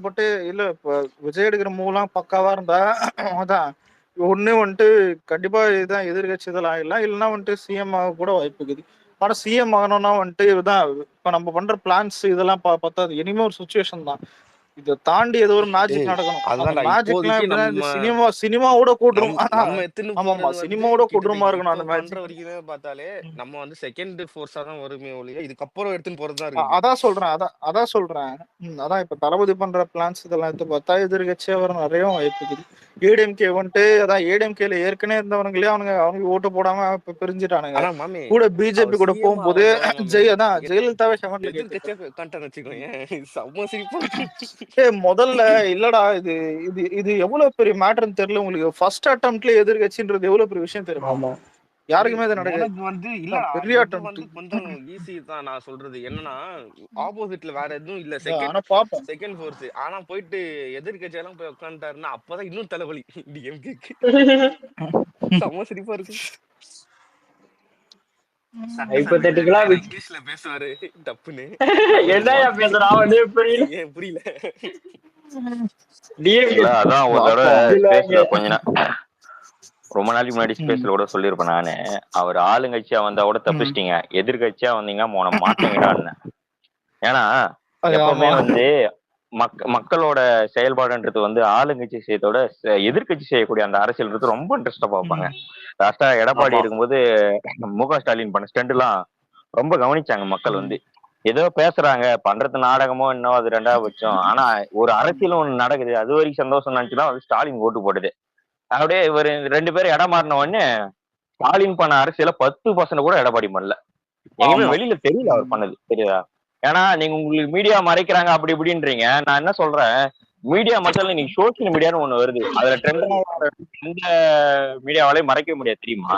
போட்டு இல்ல இப்ப விஜய் எடுக்கிற மூவ்லாம் பக்காவா இருந்தா அதான் ஒண்ணு வந்துட்டு கண்டிப்பா இதுதான் எதிர்கட்சி இதெல்லாம் ஆயிடலாம், இல்லைன்னா வந்துட்டு சிஎம் ஆக கூட வாய்ப்பு இருக்குது. ஆனா சிஎம் ஆகணும்னா வந்துட்டு இதுதான் இப்ப நம்ம பண்ற பிளான்ஸ் இதெல்லாம் பார்த்தா இனிமே ஒரு சுச்சுவேஷன் தான். இதை தாண்டி ஏதோ ஒரு மேஜிக் நடக்கணும். அந்த அதுதான்டா மேஜிக்லாம் இப்போதைக்கு எப்படின்னா இந்த நம்ம சினிமாவோட கூட்டுரும். நம்ம எடுத்துன்னு ஆமாமா போறது வந்து சினிமாவோட கிட்டத்தட்ட கொடூரமா இருக்கணும் இப்போ அந்த பண்ற மேஜிக். வரைக்குமே பார்த்தாலே நம்ம வந்து செகண்ட் ஃபோர்ஸா தான் வருமே ஒழிய இதுக்கப்புறம் எடுத்துன்னு போறதுதான் இருக்குது. அதான் சொல்றேன் அதான் சொல்றேன். அதான் இப்ப தளபதி பண்ற பிளான்ஸ் இதெல்லாம் எடுத்து பார்த்தா எதிர்கட்சியா வர நிறைய வாய்ப்பு இருக்குது. ஏடிஎம்கே வந்துட்டு அதான் ஏடிஎம்கேல ஏற்கனவே இருந்தவனுங்களே அவங்க ஓட்டு போடாம இப்ப பிரிஞ்சுட்டானுங்க. ஆனா மாமி கூட அவர் பிஜேபி கூட சிஎம் போகும்போது ஆகிறதெல்லாம் மாமி அதான் ஜெயலலிதாவே செவன்ல கேட்டு எதிர்கட்சியா உட்காந்துட்டான்னு வச்சுக்கோங்க, செம்ம சிரிப்பா முதல்ல இல்லடா இது இது இது எவ்வளவு பெரிய மேட்டர்னு தெரியல உங்களுக்கு. ஃபர்ஸ்ட் அட்டம்ப்ட்ல எதிர்கட்சின்றது எவ்வளவு பெரிய விஷயம் தெரியுமா? ஆமா யாருக்குமே அது நடக்காது. எனக்கு வந்து இல்லடா, பெரிய இது அட்டம்ப்ட். வந்து கொஞ்சம் ஈஸி தான். நான் சொல்றது என்னன்னா, ஆப்போசிட்ல வேற எதுவும் இல்ல, ஆனா பாப்போம். Second force. ஆனா போயிட்டு எதிர்கட்சியெல்லாம் போய் உட்காந்துட்டாருன்னா அப்பதான் இன்னும் தலைவலி டிஎம்கேக்கு. செம்ம சிரிப்பா இருக்கு. ஹைபோதெட்டிக்கலா இங்கிலீஷ்ல பேசுவாரு டப்புன்னு. என்னையா பேசுறான் அவனே புரியல. ஏன் புரியல? அதான் ஒரு தடவை ஸ்பேஸ்ல கொஞ்ச ரொம்ப நாளைக்கு முன்னாடி ஸ்பேஸ்ல கூட சொல்லியிருப்பேன் நானு. அவர் ஆளுங்கட்சியா வந்தா கூட தப்பிச்சிட்டீங்க, எதிர்கட்சியா வந்தீங்கன்னா போன மாட்டீங்கடான்னு. ஏன்னா எப்பவுமே வந்து மக்களோட செயல்பாடுன்றது வந்து ஆளுங்கட்சி செய்யறதோட எதிர்கட்சி செய்யக்கூடிய அந்த அரசியல்ன்றது ரொம்ப இன்ட்ரெஸ்டா பார்ப்பாங்க. லாஸ்டா எடப்பாடி இருக்கும்போது முக ஸ்டாலின் பண்ண ஸ்டண்ட் எல்லாம் ரொம்ப கவனிச்சாங்க மக்கள். வந்து ஏதோ பேசுறாங்க, பண்றது நாடகமோ இன்னும் அது ரெண்டாவது பட்சம், ஆனா ஒரு அரசியலும் ஒண்ணு நடக்குது, அது வரைக்கும் சந்தோஷம் நினைச்சுதான் வந்து ஸ்டாலின் ஓட்டு போடுது. அப்படியே இவர் 2 பேரும் இடம் மாறின உடனே ஸ்டாலின் பண்ண அரசியல 10% கூட எடப்பாடி பண்ணல. எங்கேயுமே வெளியில தெரியல அவர் பண்ணது, தெரியுதா? ஏன்னா நீங்க உங்களுக்கு மீடியா மறைக்கிறாங்க அப்படி இப்படின்றீங்க. நான் என்ன சொல்றேன், மீடியா மட்டும் இல்ல, நீங்க சோசியல் மீடியான்னு ஒண்ணு வருது, அதுல ட்ரெண்ட் எந்த மீடியாவாலையும் மறைக்க முடியாது தெரியுமா?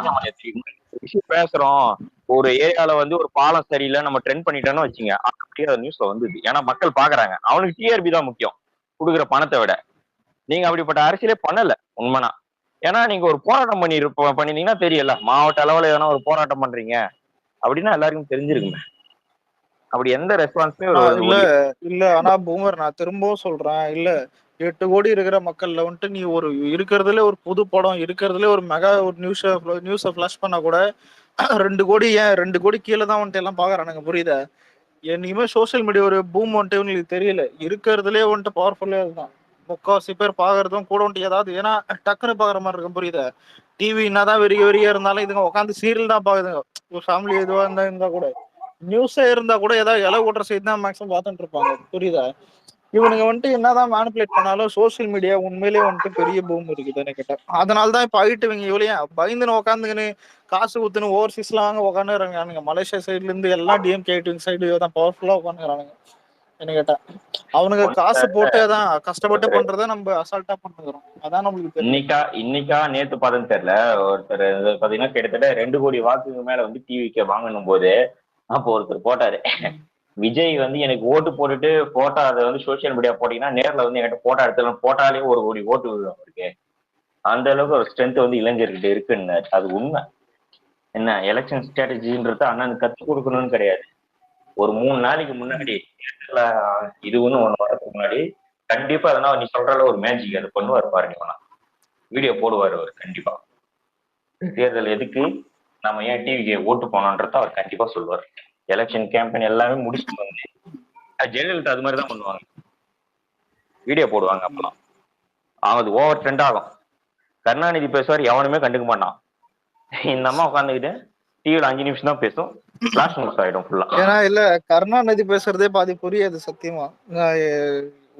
விஷயம் பேசுறோம், ஒரு ஏரியால வந்து ஒரு பாலம் சரியில்லை நம்ம ட்ரெண்ட் பண்ணிட்டோம்னு வச்சுங்க, அப்படியே நியூஸ்ல வந்தது. ஏன்னா மக்கள் பாக்குறாங்க, அவனுக்கு டிஆர்பி தான் முக்கியம் கொடுக்குற பணத்தை விட. நீங்க அப்படிப்பட்ட அரசியலே பண்ணல உண்மைனா. ஏன்னா நீங்க ஒரு போராட்டம் பண்ணிருந்தீங்கன்னா தெரியல, மாவட்ட அளவுல ஏன்னா ஒரு போராட்டம் பண்றீங்க அப்படின்னா எல்லாருக்கும் தெரிஞ்சிருக்குமே. அப்படி எந்த ரெஸ்பான்ஸுமே இல்ல. ஆனா பூமர் நான் திரும்பவும் சொல்றேன், இல்ல 8 கோடி இருக்கிற மக்கள்ல வந்துட்டு நீ ஒரு இருக்கிறதுல ஒரு புது படம் இருக்கிறதுல ஒரு மெகா ஒரு நியூஸை ஃபிளாஷ் பண்ணா கூட 2 கோடி, ஏன் 2 கோடி கீழே தான் வந்துட்டு எல்லாம் பாக்குறானுங்க, புரியுதா? என்னைக்குமே சோசியல் மீடியா ஒரு பூம் வந்துட்டு உங்களுக்கு தெரியல, இருக்கிறதுலே வந்துட்டு பவர்ஃபுல்லே அதுதான். முக்காவாசி பேர் பாக்குறதும் கூட வந்துட்டு ஏதாவது ஏன்னா டக்குன்னு பாக்குற மாதிரி இருக்கும், புரியுதா? டிவி என்னதான் வெறிய இருந்தாலும் இதுங்க உட்காந்து சீரியல் தான் பாக்குதுங்க. ஒரு ஃபேமிலி எதுவா இருந்தா கூட நியூஸே இருந்தா கூட ஏதாவது இலை ஓட்டுற செய்தி தான் மேக்ஸிமம் பார்த்துட்டு இருப்பாங்க, புரியுதா? இவனுங்க வந்துட்டு என்னதான் மேனிபுலேட் பண்ணாலும் சோசியல் மீடியா உண்மையிலேயே வந்துட்டு பெரிய பூம் இருக்குது கேட்டா. அதனாலதான் இப்ப ஆயிட்டு இவங்க இவளையா பயந்துன்னு உட்காந்துக்கின்னு காசு ஊத்துன்னு ஓவர்சீஸ்லாம் உட்காந்துறாங்க. மலேசியா சைட்ல இருந்து எல்லாம் டிஎம்கே சைடு தான் பவர்ஃபுல்லா உட்காந்துக்கிறானுங்க என்ன கேட்டா. அவனுக்கு காசு போட்டு தான் கஷ்டப்பட்டு பண்றத நம்ம அசால்ட்டா பண்ணுறோம். அதான் நம்மளுக்கு இன்னைக்கா நேத்து பார்த்தேன்னு தெரியல, ஒருத்தர் பாத்தீங்கன்னா கிட்டத்தட்ட 2 கோடி வாக்குக்கு மேல வந்து டிவிக்கு வாங்கணும் போது அப்போ ஒருத்தர் போட்டாரு, விஜய் வந்து எனக்கு ஓட்டு போட்டுட்டு போட்டோ அதை வந்து சோசியல் மீடியா போட்டீங்கன்னா நேர்ல வந்து என்கிட்ட போட்டோ எடுத்து போட்டாலே 1 கோடி ஓட்டு விழும் அவருக்கு. அந்த அளவுக்கு ஒரு ஸ்ட்ரென்த் வந்து இளைஞர்கிட்ட இருக்குன்னு. அது உண்மை. என்ன எலெக்ஷன் ஸ்ட்ராட்டஜின்றது அண்ணனுக்கு கற்றுக் கொடுக்கணும்னு கிடையாது. ஒரு 3 நாளைக்கு முன்னாடி இது ஒண்ணு வரதுக்கு முன்னாடி கண்டிப்பா எதனா நீ சொல்றால ஒரு மேஜிக் அது பண்ணுவாரு பாருங்க, வீடியோ போடுவாரு அவர் கண்டிப்பா. தேர்தல் எதுக்கு நம்ம ஏன் டிவிக்கு ஓட்டு போனோன்றத அவர் கண்டிப்பா சொல்லுவார். எலெக்ஷன் கேம்பெயின் எல்லாமே முடிச்சுட்டு வந்து ஜெயலலிதா அது மாதிரிதான் பண்ணுவாங்க, வீடியோ போடுவாங்க. அப்பெல்லாம் அது ஓவர் ட்ரெண்ட் ஆகும். கருணாநிதி பேசுவார், எவனுமே கண்டுக்க மாட்டான். இந்த அம்மா உட்காந்துக்கிட்டு டிவில 5 நிமிஷம் தான் பேசும், பிளாஷ் நியூஸ் ஆயிடும் ஃபுல்லா. ஏன்னா இல்ல கருணாநிதி பேசுறதே பாதி புரியாது சத்தியமா.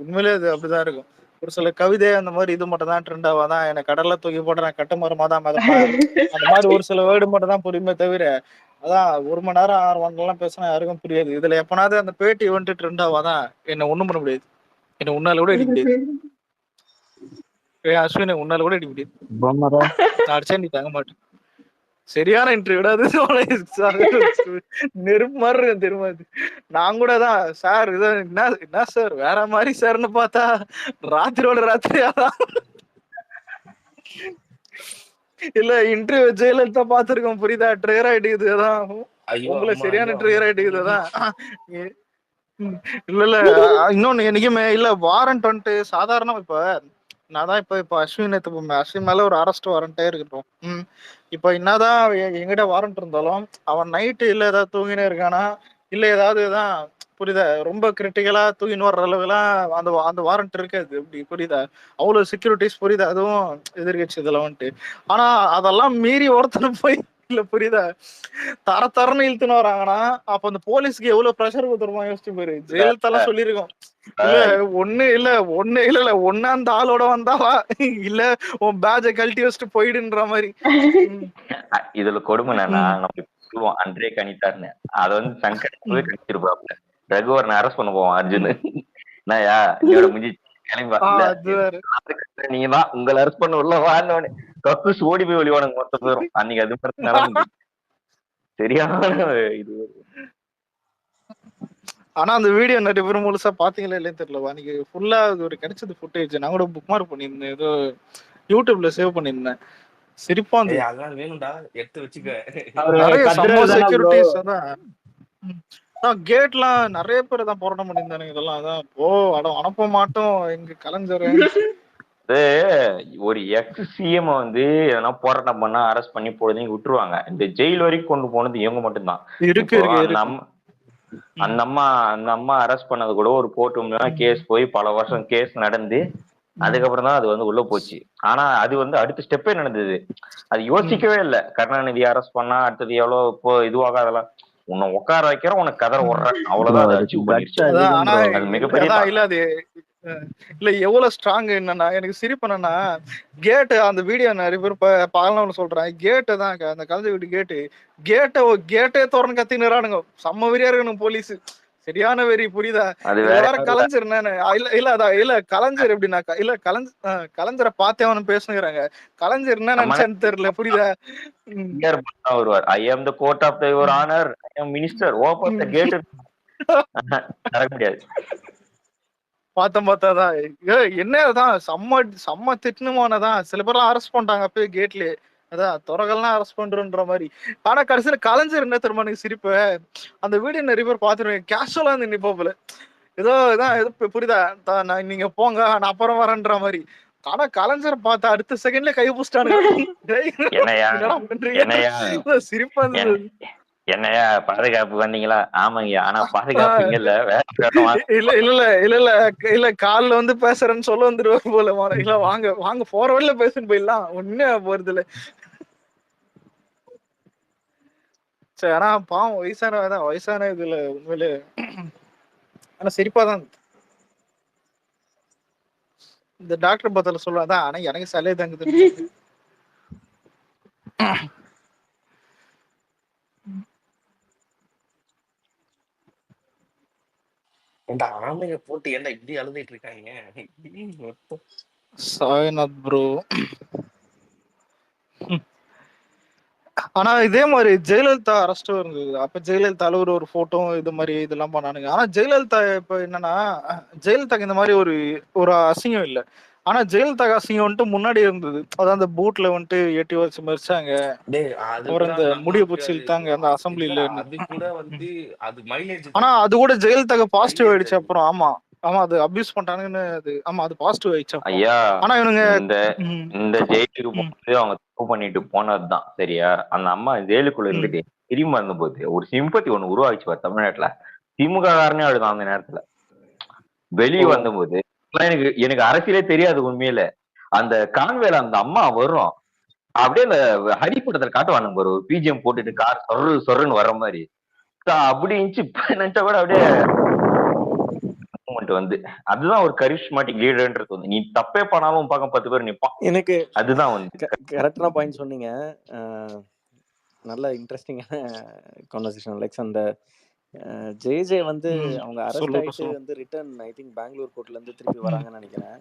உண்மையிலே அது அப்படிதான் இருக்கும். ஒரு சில கவிதை அந்த மாதிரி இது மட்டும் தான் ட்ரெண்ட் ஆகாதான், எனக்கு கடல்ல தூக்கி போடுறேன் கட்ட மரமா தான் அந்த மாதிரி ஒரு சில வேர்டு மட்டும் தான் புரியுமே தவிர அதான் 1 மணி நேரம் 6 மணி நேரம் பேசினா யாருக்கும் புரியாது. இதுல எப்பனாவது அந்த பேட்டி வந்துட்டு ட்ரெண்ட் ஆகாதான் என்ன ஒண்ணும் பண்ண முடியாது. என்ன உன்னால கூட அடிக்க முடியாது. அஸ்வினை உன்னால கூட அடிக்க முடியாது. நான் அடிச்சா நீ தாங்க மாட்டேன். சரியான இன்டர்வியூடா நெருப்பு மாதிரி இருக்கும் தெரியுமா? நான் கூட தான் சார் இதான் என்ன சார் வேற மாதிரி சார்னு பார்த்தா ராத்திரியோட ராத்திரியாதான். இல்ல இன்டர்வியூ ஜெயலலிதா பாத்துருக்கோம், புரியுதா? ட்ரிகர் ஆயிட்டுக்குதுதான் உங்களை சரியான ட்ரிகர் ஆயிட்டுக்குதுதான். இல்ல இல்ல இன்னொன்னு என்னைக்குமே இல்ல வாரண்ட் வந்துட்டு சாதாரண இப்ப நான் தான் இப்ப அஸ்வின் அஸ்வின் மேல ஒரு அரெஸ்ட் வாரண்டே இருக்கட்டும். இப்ப என்னதான் எங்கிட்ட வாரண்ட் இருந்தாலும் அவன் நைட்டு இல்ல ஏதாவது தூங்கினே இருக்கானா இல்ல ஏதாவது தான் புரியுதா ரொம்ப கிரிட்டிக்கலா தூங்கின்னு வர்ற அளவுக்குலாம் அந்த அந்த வாரண்ட் இருக்காது. இப்படி புரியுதா அவ்வளவு செக்யூரிட்டிஸ் புரியுதா அதுவும் எதிர்கட்சி இதெல்லாம் வந்துட்டு. ஆனா அதெல்லாம் மீறி ஒருத்தர் போய் இல்ல புரியுதா தரன்னு இழுத்துன்னு வராங்கன்னா அப்ப அந்த போலீஸ்க்கு எவ்வளவு ப்ரெஷர் கொடுத்துருமா யோசிச்சு பாரு. ஜெயலலிதா சொல்லியிருக்கோம் இல்ல ஒண்ணு அந்த ஆளோட வந்தாவா இல்ல உன் பேஜை கழட்டி வச்சுட்டு போயிடுன்ற மாதிரி. இதுல கொடுமை என்னன்னா நம்ம சொல்லுவோம் அன்றே கணித்தார்னு அதை வந்து சங்கர் கணிச்சிருப்பாப்ல. ரகுவரனை அரெஸ்ட் பண்ண போவான் அர்ஜுன். என்னயா என்னோட முடிஞ்சு கிளம்பா இல்ல நீங்க தான் உங்களை அரெஸ்ட் பண்ண உள்ள வான்னு கக்கூஸ் ஓடி போய் ஒளிவானுங்க மொத்த பேரும். அன்னைக்கு அது மாதிரி நடந்து சரியான இது. ஆனா அந்த வீடியோ நிறைய பேரும் முழுசா பாத்தீங்களா இல்லைன்னு தெரியல. அன்னைக்கு ஃபுல்லா ஒரு கிடைச்சது ஃபுட்டேஜ் நான் கூட புக் மார்க் பண்ணியிருந்தேன். ஏதோ யூடியூப்ல சேவ் பண்ணியிருந்தேன். சிரிப்பா இருந்தது. அதெல்லாம் வேணும்டா எடுத்து வச்சுக்க. நிறைய சம்ம செக்யூரிட்டிஸ் அதான் கேட்லாம் நிறைய பேர் தான் போராட்டம் பண்ணியிருந்தானுங்க. இதெல்லாம் அதான் அனுப்ப மாட்டோம் எங்க கலைஞர். ஒரு எக்ஸ் சிஎம் வந்து எதனா போராட்டம் பண்ணா அரெஸ்ட் பண்ணி போடுறதையும் விட்டுருவாங்க. இந்த ஜெயில் வரைக்கும் கொண்டு போனது இவங்க மட்டும்தான். அந்த அம்மா அரெஸ்ட் பண்ணது கூட ஒரு கோர்ட்டு கேஸ் போய் பல வருஷம் கேஸ் நடந்து அதுக்கப்புறம் தான் அது வந்து உள்ள போச்சு. ஆனா அது வந்து அடுத்த ஸ்டெப்பே நடந்தது. அது யோசிக்கவே இல்லை. கருணாநிதி அரெஸ்ட் பண்ணா அடுத்தது எவ்வளவு இப்போ இதுவாக அதெல்லாம் உன்னை உட்கார வைக்கிறோம் உனக்கு கதற விடுறேன் அவ்வளவுதான். அது அச்சீவ் பண்ணிருச்சு. அது மிகப்பெரிய இல்ல எவ்வளவு ஸ்ட்ராங் என்னன்னா எனக்கு சிரிப்பு என்னன்னா கேட்டு அந்த வீடியோ நிறைய பேர் பாக்கலாம்னு சொல்றேன். கேட்டு தான் அந்த கலந்து வீட்டு கேட்டே திறந்து கத்தினுறானுங்க. செம்ம வெறியா இருக்கணும் போலீஸ். சரியான வெறி புரியுதா. வேற கலைஞர் இல்ல கலைஞர் எப்படின்னாக்கா இல்ல கலைஞரை பார்த்தே அவனு பேசுங்கிறாங்க. கலைஞர் என்ன நினைச்சான்னு தெரியல புரியுதா. வருவார் I am the court of your honour I am minister open the gate நடக்க முடியாது. பார்த்தாதான் என்னதான் செம்ம திட்டணுமானதான் சில பேர்லாம் அரெஸ்ட் பண்ணிட்டாங்க அப்பயே கேட்லயே. அதான் துறகெல்லாம் அரெஸ்ட் பண்றன்ற மாதிரி. ஆனா கடைசியில கலைஞர் என்ன தெரியுமா எனக்கு சிரிப்பு. அந்த வீடியோ நிறைய பேர் பாத்துருவேன் கேஷுவலா இருந்து நிப்போல ஏதோ புரியுதா நீங்க போங்க நான் அப்புறம் வரேன்ற மாதிரி. ஆனா கலைஞர் பார்த்த அடுத்த செகண்ட்ல கை புடிச்சிட்டானுங்க. சிரிப்பா இருந்தது. என்னையா பாதுகாப்பு வந்தீங்களா? ஆமாங்கய்யா. ஆனா பாதுகாப்பு இங்க இல்ல இல்ல கால்ல வந்து பேசுறேன்னு சொல்ல வந்துருவாரு போல. இல்ல வாங்க போற வழியில பேசுன்னு போயிடலாம் ஒண்ணு போறது இல்ல. சரி ஆனா பாவம் வயசான இதுல உண்மையிலே ஆனா சிரிப்பாதான் இந்த டாக்டர் பத்தில சொல்லாதான். ஆனா எனக்கு சலே தங்குது. ஆமைய போட்டு ஏன்டா இப்படி அழுதுட்டு இருக்காங்க சாய்நாத் ப்ரோ. ஆனா இதே மாதிரி ஜெயலலிதா அரெஸ்டும் இருந்தது. அப்ப ஜெயலலிதால ஒரு போட்டோ இது மாதிரி இதெல்லாம் பண்ணானுங்க. ஆனா ஜெயலலிதா இப்ப என்னன்னா ஜெயலலிதாக்கு இந்த மாதிரி ஒரு அசிங்கம் இல்ல. ஆனா ஜெயலலிதா அசிங்கம் வந்துட்டு முன்னாடி இருந்தது. அதான் அந்த பூட்ல வந்துட்டு எட்டி வச்சு மறிச்சாங்க. அப்புறம் இந்த முடிய பிடிச்சி இழுத்தாங்க அந்த அசம்பிளில. ஆனா அது கூட ஜெயலலிதாக்கு பாசிட்டிவ் ஆயிடுச்சு அப்புறம். ஆமா அது அபியூஸ் பண்றாங்கன்னு அது பாசிட்டிவ் ஆயிடுச்சு. ஐயா ஆனா இவனுங்க இந்த ஜெயிலுக்கு போனது அவங்க தப்பு பண்ணிட்டு போனதுதான் சரியா. அந்த அம்மா ஜெயிலுக்குள்ள இருந்துட்டு திரும்பி வந்தபோது ஒரு சிம்பத்தி ஒண்ணு உருவாச்சு தமிழ்நாட்டுல. திமுக காரனே அழுதான் அந்த நேரத்துல. வெளியே வந்தபோது எனக்கு அரசியலே தெரியாது உண்மையில. அந்த கான்வேல அந்த அம்மா வரும் அப்படியே அந்த ஹரிப்பட்டத்துல காட்டுவானுங்க ஒரு பிஜிஎம் போட்டுட்டு கார் சொருன்னு வர்ற மாதிரி அப்படி நினைச்சா கூட அப்படியே வந்து அதுதான் ஒரு கரிஷ்மாட்டிக் லீடர்ன்றது. வந்து நீ தப்பே பண்ணாலும் பார்க்க 10 பேர் நிப்பான். எனக்கு அதுதான் வந்து கரெக்டான பாயிண்ட் சொன்னீங்க. நல்ல இன்ட்ரெஸ்டிங்கான கான்வர்சேஷன். லைக்ஸ் அந்த ஜே வந்து அவங்க அரெஸ்ட் ஆயிட்டு வந்து ரிட்டர்ன் ஐ திங்க் பெங்களூர் கோர்ட்ல இருந்து திருப்பி வராங்கன்னு நினைக்கிறேன்.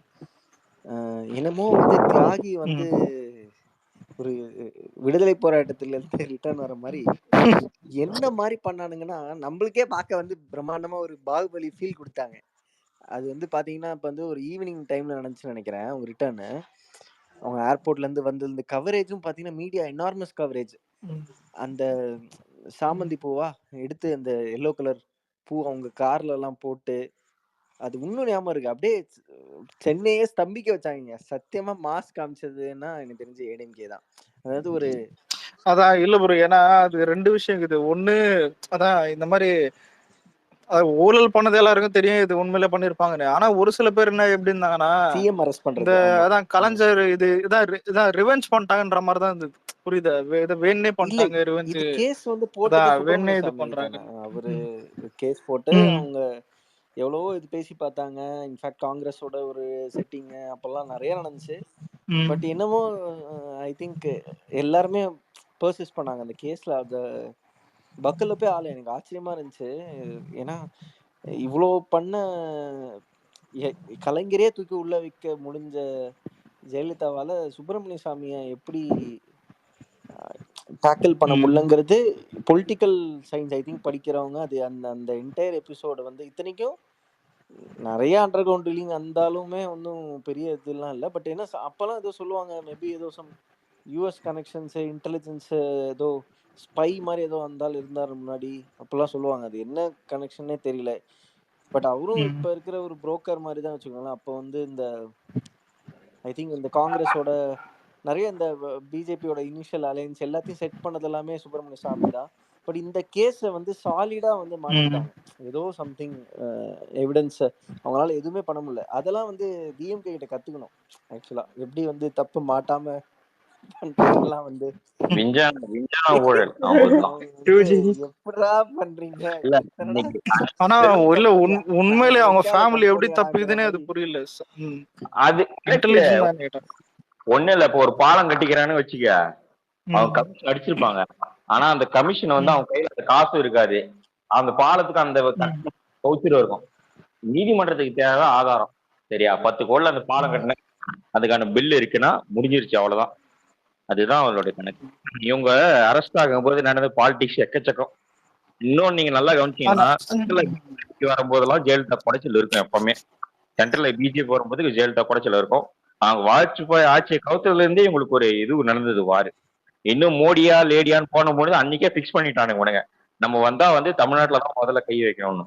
என்னமோ வந்து தியாகி வந்து ஒரு விடுதலை போராட்டத்துல இருந்து ரிட்டர்ன் வர மாதிரி என்ன மாதிரி பண்ணானுங்கன்னா நம்மளுக்கே பார்க்க வந்து பிரம்மாண்டமா ஒரு பாகுபலி ஃபீல் கொடுத்தாங்க. அது வந்து பாத்தீங்கன்னா இப்ப வந்து ஒரு ஈவினிங் டைம்ல நடந்துச்சுன்னு நினைக்கிறேன். அவங்க ரிட்டர்னு அவங்க ஏர்போர்ட்ல இருந்து வந்து இந்த கவரேஜும் பாத்தீங்கன்னா மீடியா எனார்மஸ் கவரேஜ். அந்த சாமந்தி பூவா எடுத்து அந்த எல்லோ கலர் பூ அவங்க கார்ல எல்லாம் போட்டு அது இன்னும் ஞாபகம் இருக்கு. அப்படியே சென்னையே ஸ்தம்பிக்க வச்சாங்க. சத்தியமா மாஸ் காமிச்சதுன்னா எனக்கு தெரிஞ்சு ஏடிஎம்கே தான். அதாவது ஒரு அதான் இல்ல ப்ரோ. ஏன்னா அது 2 விஷயம் இருக்குது. ஒண்ணு அதான் இந்த மாதிரி ஊழல் பண்ணது எல்லாருக்கும் தெரியும், இது உண்மையில பண்ணிருப்பாங்கன்னு. ஆனா ஒரு சில பேர் என்ன எப்படி இருந்தாங்கன்னா, சிஎம் அரெஸ்ட் இந்த பண்றது. ஆமா அதான் கலைஞர் இதான் ரிவெஞ்ச் பண்ணிட்டாங்கன்ற மாதிரி தான் இருந்தது. புரியுதா? இதை வேணே இல்ல பண்ணிட்டாங்க ரிவெஞ்ச். இது கேஸ் வந்து போட்டது அதான் வேணே சுப்பிரமணிய இது சாமி பண்றாங்க. தானே. அவரு கேஸ் போட்டு ம். அவங்க எவ்வளவோ இது பேசி பார்த்தாங்க. இன்ஃபேக்ட் காங்கிரஸோட ஒரு செட்டிங் அப்பெல்லாம் நிறைய நடந்துச்சு. ம். பட் என்னமோ ஐ திங்க் எல்லாருமே பர்சிஸ்ட் பண்ணாங்க அந்த கேஸ்ல. அந்த பக்கல்ல போய் ஆளு எனக்கு ஆச்சரியமா இருந்துச்சு. ஏன்னா இவ்வளோ பண்ண கலைஞரே தூக்கி உள்ள வைக்க முடிஞ்ச ஜெயலலிதாவால சுப்பிரமணிய சாமியை எப்படி டேக்கிள் பண்ண ம். முடியலங்கிறது பொலிட்டிக்கல் சயின்ஸ் ஐ திங்க் படிக்கிறவங்க அது அந்த அந்த என்டையர் எபிசோட வந்து இத்தனைக்கும் நிறைய அண்டர் கிரவுண்ட் ட்ரில்லிங் இருந்தாலுமே ஒன்றும் பெரிய இதெல்லாம் இல்லை. பட் என்ன அப்பெல்லாம் ஏதோ சொல்லுவாங்க, மேபி ஏதோ சம் யூஎஸ் கனெக்ஷன்ஸு இன்டெலிஜென்ஸு ஏதோ ஸ்பை மாதிரி ஏதோ வந்தாலும் இருந்தார் முன்னாடி அப்பெல்லாம் சொல்லுவாங்க. அது என்ன கனெக்ஷனே தெரியல. பட் அவரும் இப்போ இருக்கிற ஒரு புரோக்கர் மாதிரி தான் வச்சுக்கோங்களேன். அப்போ வந்து இந்த ஐ திங்க் இந்த காங்கிரஸோட நிறைய இந்த பிஜேபியோட இனிஷியல் அலையன்ஸ் எல்லாத்தையும் செட் பண்ணது எல்லாமே சுப்பிரமணிய சாமி தான். பட் இந்த கேஸை வந்து சாலிடா வந்து மாத்திட்டாங்க. ஏதோ சம்திங் எவிடன்ஸ் அவங்களால எதுவுமே பண்ண முடியல. அதெல்லாம் வந்து டிஎம்கே கிட்ட கத்துக்கணும் ஆக்சுவலா. எப்படி வந்து தப்பு மாட்டாம பண்றதெல்லாம் வந்து விஞ்ஞான ஊழல் எப்படா பண்றீங்க. ஆனா இல்ல உண்மையிலே அவங்க ஃபேமிலி எப்படி தப்பிக்குதுன்னே அது புரியல. அது ஒண்ணு இல்ல. இப்ப ஒரு பாலம் கட்டிக்கிறான்னு வச்சுக்க, அவங்க கமிஷன் அடிச்சிருப்பாங்க. ஆனா அந்த கமிஷன் வந்து அவங்க கையில அந்த காசு இருக்காது. அந்த பாலத்துக்கு அந்த கவுச்சிட்டு இருக்கும். நீதிமன்றத்துக்கு தேவை ஆதாரம். சரியா? 10 கோடில அந்த பாலம் கட்டின அதுக்கான பில் இருக்குன்னா முடிஞ்சிருச்சு, அவ்வளவுதான். அதுதான் அவங்களுடைய கணக்கு. இவங்க அரெஸ்ட் ஆகும் போது நடந்த பாலிடிக்ஸ் எக்கச்சக்கம். இன்னொன்னு நீங்க நல்லா கவனிச்சீங்கன்னா, வரும்போதெல்லாம் ஜெயலலிதா குடைச்சல் இருக்கும் எப்பவுமே. சென்ட்ரல்ல பிஜேபி வரும்போது ஜெயலலிதா குடைச்சல் இருக்கும். அவங்க வாஜ்பாய் ஆட்சியை கவுத்ததுல இருந்தே இவங்களுக்கு ஒரு இது நடந்தது வாரு. இன்னும் மோடியா லேடியான்னு போனபோது அன்னைக்கே பிக்ஸ் பண்ணிட்டானுங்க உனங்க. நம்ம வந்தா வந்து தமிழ்நாட்டுலதான் முதல்ல கை வைக்கணும்னு.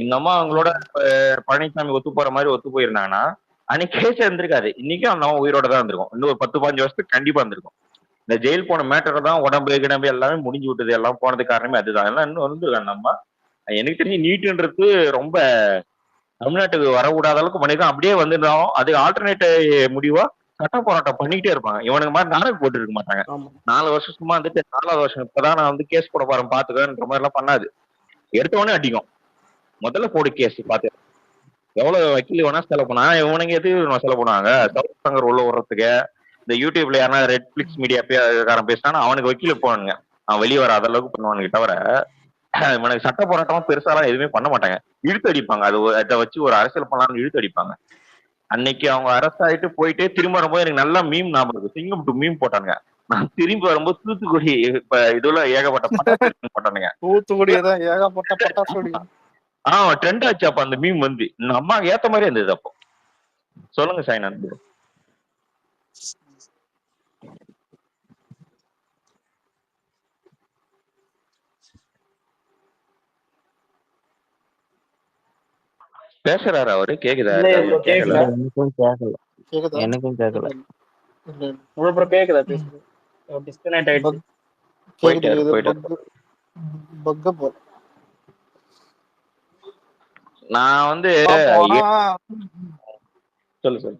இந்த அம்மா அவங்களோட பழனிசாமி ஒத்து போற மாதிரி ஒத்து போயிருந்தாங்கன்னா அன்னைக்கு கேஸ் இருந்திருக்காது. இன்னைக்கும் அந்த அம்மா உயிரோட தான் இருந்திருக்கும். இன்னும் ஒரு 10-15 வருஷத்துக்கு கண்டிப்பா இருந்திருக்கும். இந்த ஜெயில் போன மேட்டரை தான் உடம்பு கிடம்பு எல்லாமே முடிஞ்சு விட்டது. எல்லாம் போனது காரணமே அதுதான். எல்லாம் இன்னும் இருந்திருக்காங்க. நம்ம எனக்கு தெரிஞ்சு நீட்டுன்றது ரொம்ப தமிழ்நாட்டுக்கு வரக்கூடாத அளவுக்கு பண்ணிதான். அப்படியே வந்துருந்தாலும் அது ஆல்டர்னேட் முடிவா சட்ட போராட்டம் பண்ணிக்கிட்டே இருப்பாங்க. இவனுக்கு மாதிரி நாடகம் போட்டு இருக்க மாட்டாங்க. 4 வருஷம் சும்மா வந்துட்டு 4வது வருஷம் இப்பதான் நான் வந்து கேஸ் போட போறேன் பாத்துக்கன்ற மாதிரி எல்லாம் பண்ணாது. எடுத்தவொடனே அடிக்கும். முதல்ல போடு கேஸ் பாத்து. எவ்வளவு வக்கீல் வேணா செலவு பண்ணா இவனுங்க எது செலவு பண்ணுவாங்க. சவுத் சங்கர் உள்ள வர்றதுக்கு இந்த யூடியூப்ல யாரா ரெட்ஃபிளிக்ஸ் மீடியா காரன் பேசினா அவனுக்கு வக்கீல போவானுங்க. அவன் வெளியே வர அந்த அளவுக்கு பண்ணுவானுங்க தவிர இவனுக்கு சட்ட போராட்டமா பெருசாலாம் எதுவுமே பண்ண மாட்டாங்க. இழுத்து அடிப்பாங்க. அதை வச்சு ஒரு அரசியல் பண்ணலாம்னு இழுத்து அடிப்பாங்க. அன்னைக்கு அவங்க அரசு ஆயிட்டு போயிட்டு திரும்ப வரும்போது எனக்கு நல்லா மீம் ஞாபகம் இருக்கு. சிங்கம் டு மீம் போட்டானுங்க. நான் திரும்பி வரும்போது தூத்துக்குடி இப்ப இதுல ஏகப்பட்ட பட்டாசு போட்டானுங்க. தூத்துக்குடியதான் ஏகப்பட்ட பட்டாசு. ட்ரெண்ட் ஆச்சு அப்ப அந்த மீம் வந்து. அம்மா ஏத்த மாதிரி இருந்தது அப்போ. சொல்லுங்க சாய்நாத் ப்ரோ. பேசுறாரு அவரு? கேக்குதா? எனக்கும் கேட்கல. கேக்குதா பேசுறது? டிஸ்கனெக்ட் ஆயிடுச்சு. நான் வந்து சொல்லு.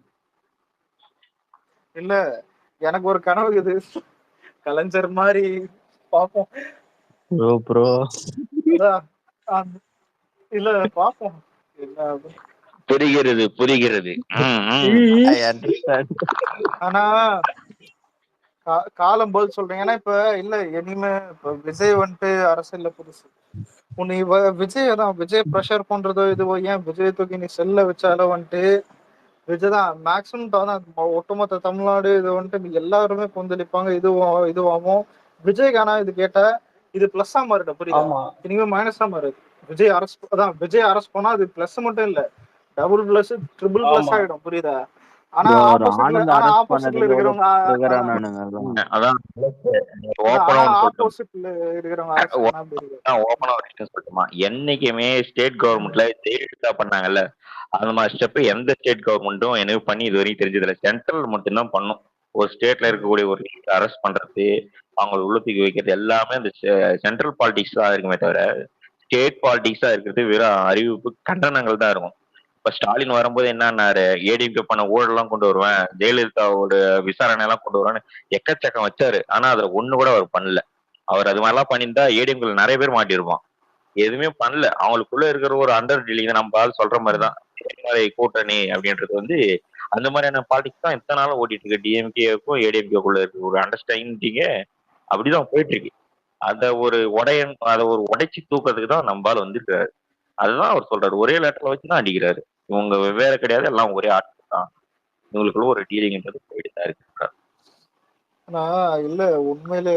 இல்ல எனக்கு ஒரு கனவு இது கலைஞர் மாதிரி பாப்போம். இல்ல பாப்போம். புரிகிறது. ஆனா காலம் போது சொல்றேன். ஏன்னா இப்ப இல்ல இனிமே இப்ப விஜய் வந்துட்டு அரசியல்ல புதுசு. உன்னை விஜய் தான் விஜய் ப்ரெஷர் பண்றதோ இதுவோ. ஏன் விஜய் தூக்கி நீ செல்ல வச்சாலும் வந்துட்டு விஜய் தான் மேக்சிமம் ஒட்டுமொத்த தமிழ்நாடு இது வந்துட்டு எல்லாருமே கொந்தளிப்பாங்க. இதுவாகும் விஜய்க்கானா இது கேட்டா இது பிளஸ்ஸா மாறிட புரியுதா? இனிமே மைனஸா மாறுது. விஜய் அரசு போனா அது பிளஸ் மட்டும் இல்ல, டபுள் பிளஸ் ட்ரிபிள் பிளஸ் ஆயிடும். புரியுதா? ஆனா ஒரு ஆளுங்க அரெஸ்ட் ஆப்போசிட்ல பண்ணதுக்கு எவ்வளவு இருக்கிறவங்க ட்ரிகர் ஆனானுங்க அதான் ஆனா ஓப்பனா ஒன்று சொல்லட்டும். ஆப்போசிட்ல இருக்கிறவங்க அரெஸ்ட் பண்ணா அப்படி இருக்கு. ஓப்பனா ஒரு விஷயம் சொல்லட்டுமா, என்னைக்குமே ஸ்டேட் கவர்மெண்ட்ல ஜெயலலிதா பண்ணாங்கல்ல, அந்த மாதிரி ஸ்டெப் எந்த ஸ்டேட் கவர்மெண்ட்டும் எனக்கு பண்ணி இது வரைக்கும் தெரிஞ்சதில்ல. சென்ட்ரல் மட்டும்தான் பண்ணும். ஒரு ஸ்டேட்ல இருக்கக்கூடிய ஒரு அரெஸ்ட் பண்றது, அவங்களை உள்ள தூக்கி வைக்கிறது எல்லாமே அந்த சென்ட்ரல் பாலிடிக்ஸ் தான் இருக்குமே தவிர ஸ்டேட் பாலிடிக்ஸா இருக்கிறது வெறும் அறிவிப்பு கண்டனங்கள் தான் இருக்கும். இப்ப ஸ்டாலின் வரும்போது என்னன்னாரு, ஏடிஎம்கே பண்ண ஊழல்லாம் கொண்டு வருவேன், ஜெயலலிதாவோட விசாரணை எல்லாம் கொண்டு வருவேன்னு எக்கச்சக்கம் வச்சாரு. ஆனா அதுல ஒண்ணு கூட அவர் பண்ணல. அவர் அது மாதிரிலாம் பண்ணியிருந்தா ஏடிஎம்கே நிறைய பேர் மாட்டியிருப்பான். எதுவுமே பண்ணல. அவங்களுக்குள்ள இருக்கிற ஒரு அண்டர் டீலிங் நம்ம ஆள் சொல்ற மாதிரிதான் கூட்டணி அப்படின்றது வந்து அந்த மாதிரியான பாலிடிக்ஸ் தான் இத்தனை நாளும் ஓடிட்டு இருக்கு. டிஎம்கேக்கும் ஏடிஎம்கேக்குள்ள இருக்க ஒரு அண்டர்ஸ்டாண்டிங்க அப்படிதான் போயிட்டு இருக்கு. அதை ஒரு உடைச்சி தூக்கிறதுக்கு தான் நம்ம ஆள் வந்திருக்காரு. அதுதான் அவர் சொல்றாரு. ஒரே லெட்டர்ல வச்சுதான் அடிக்கிறாரு. இவங்க வெவ்வேறு கிடையாது, எல்லாம் ஒரே ஆட்கள் தான். இவங்களுக்குள்ள ஒரு டீலிங்ன்றது போயிட்டு தான் இருக்கு. ஆனா இல்ல உண்மையிலே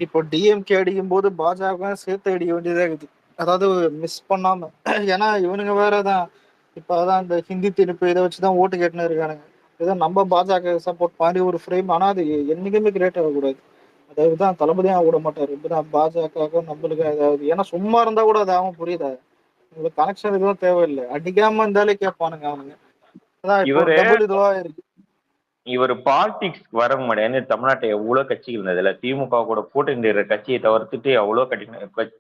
இப்போ டிஎம்கே அடிக்கும் போது பாஜக சேர்த்து அடிக்க வேண்டியதா இருக்குது. அதாவது மிஸ் பண்ணாம. ஏன்னா இவனுங்க வேறதான் இப்ப அதான் இந்த ஹிந்தி திணிப்பு இதை வச்சுதான் ஓட்டு கேட்டுன்னு இருக்கானுங்க. ஏதோ நம்ம பாஜக சப்போர்ட் மாதிரி ஒரு ஃப்ரேம். ஆனா அது என்னைக்குமே கிரியேட் ஆகக்கூடாது. அதாவது தளபதியும் விட மாட்டாரு. இப்பதான் பாஜக நம்மளுக்கு அதாவது ஏன்னா சும்மா இருந்தா கூட அது ஆகும். புரியுதா? உங்களுக்கு கனெக்ஷன் எதுவும் தேவையில்லை. அடிக்காம இருந்தாலே கேட்பானுங்க அவனுங்க. அதான் இப்போ இவரு டபுள் இதுவா இருக்கு. இவர் பாலிடிக்ஸ் வர முடியாது. தமிழ்நாட்டை எவ்வளவு கட்சிகள் இருந்ததுல திமுக கூட கூட்டணி இருக்கிற கட்சியை தவிர்த்துட்டு எவ்வளவு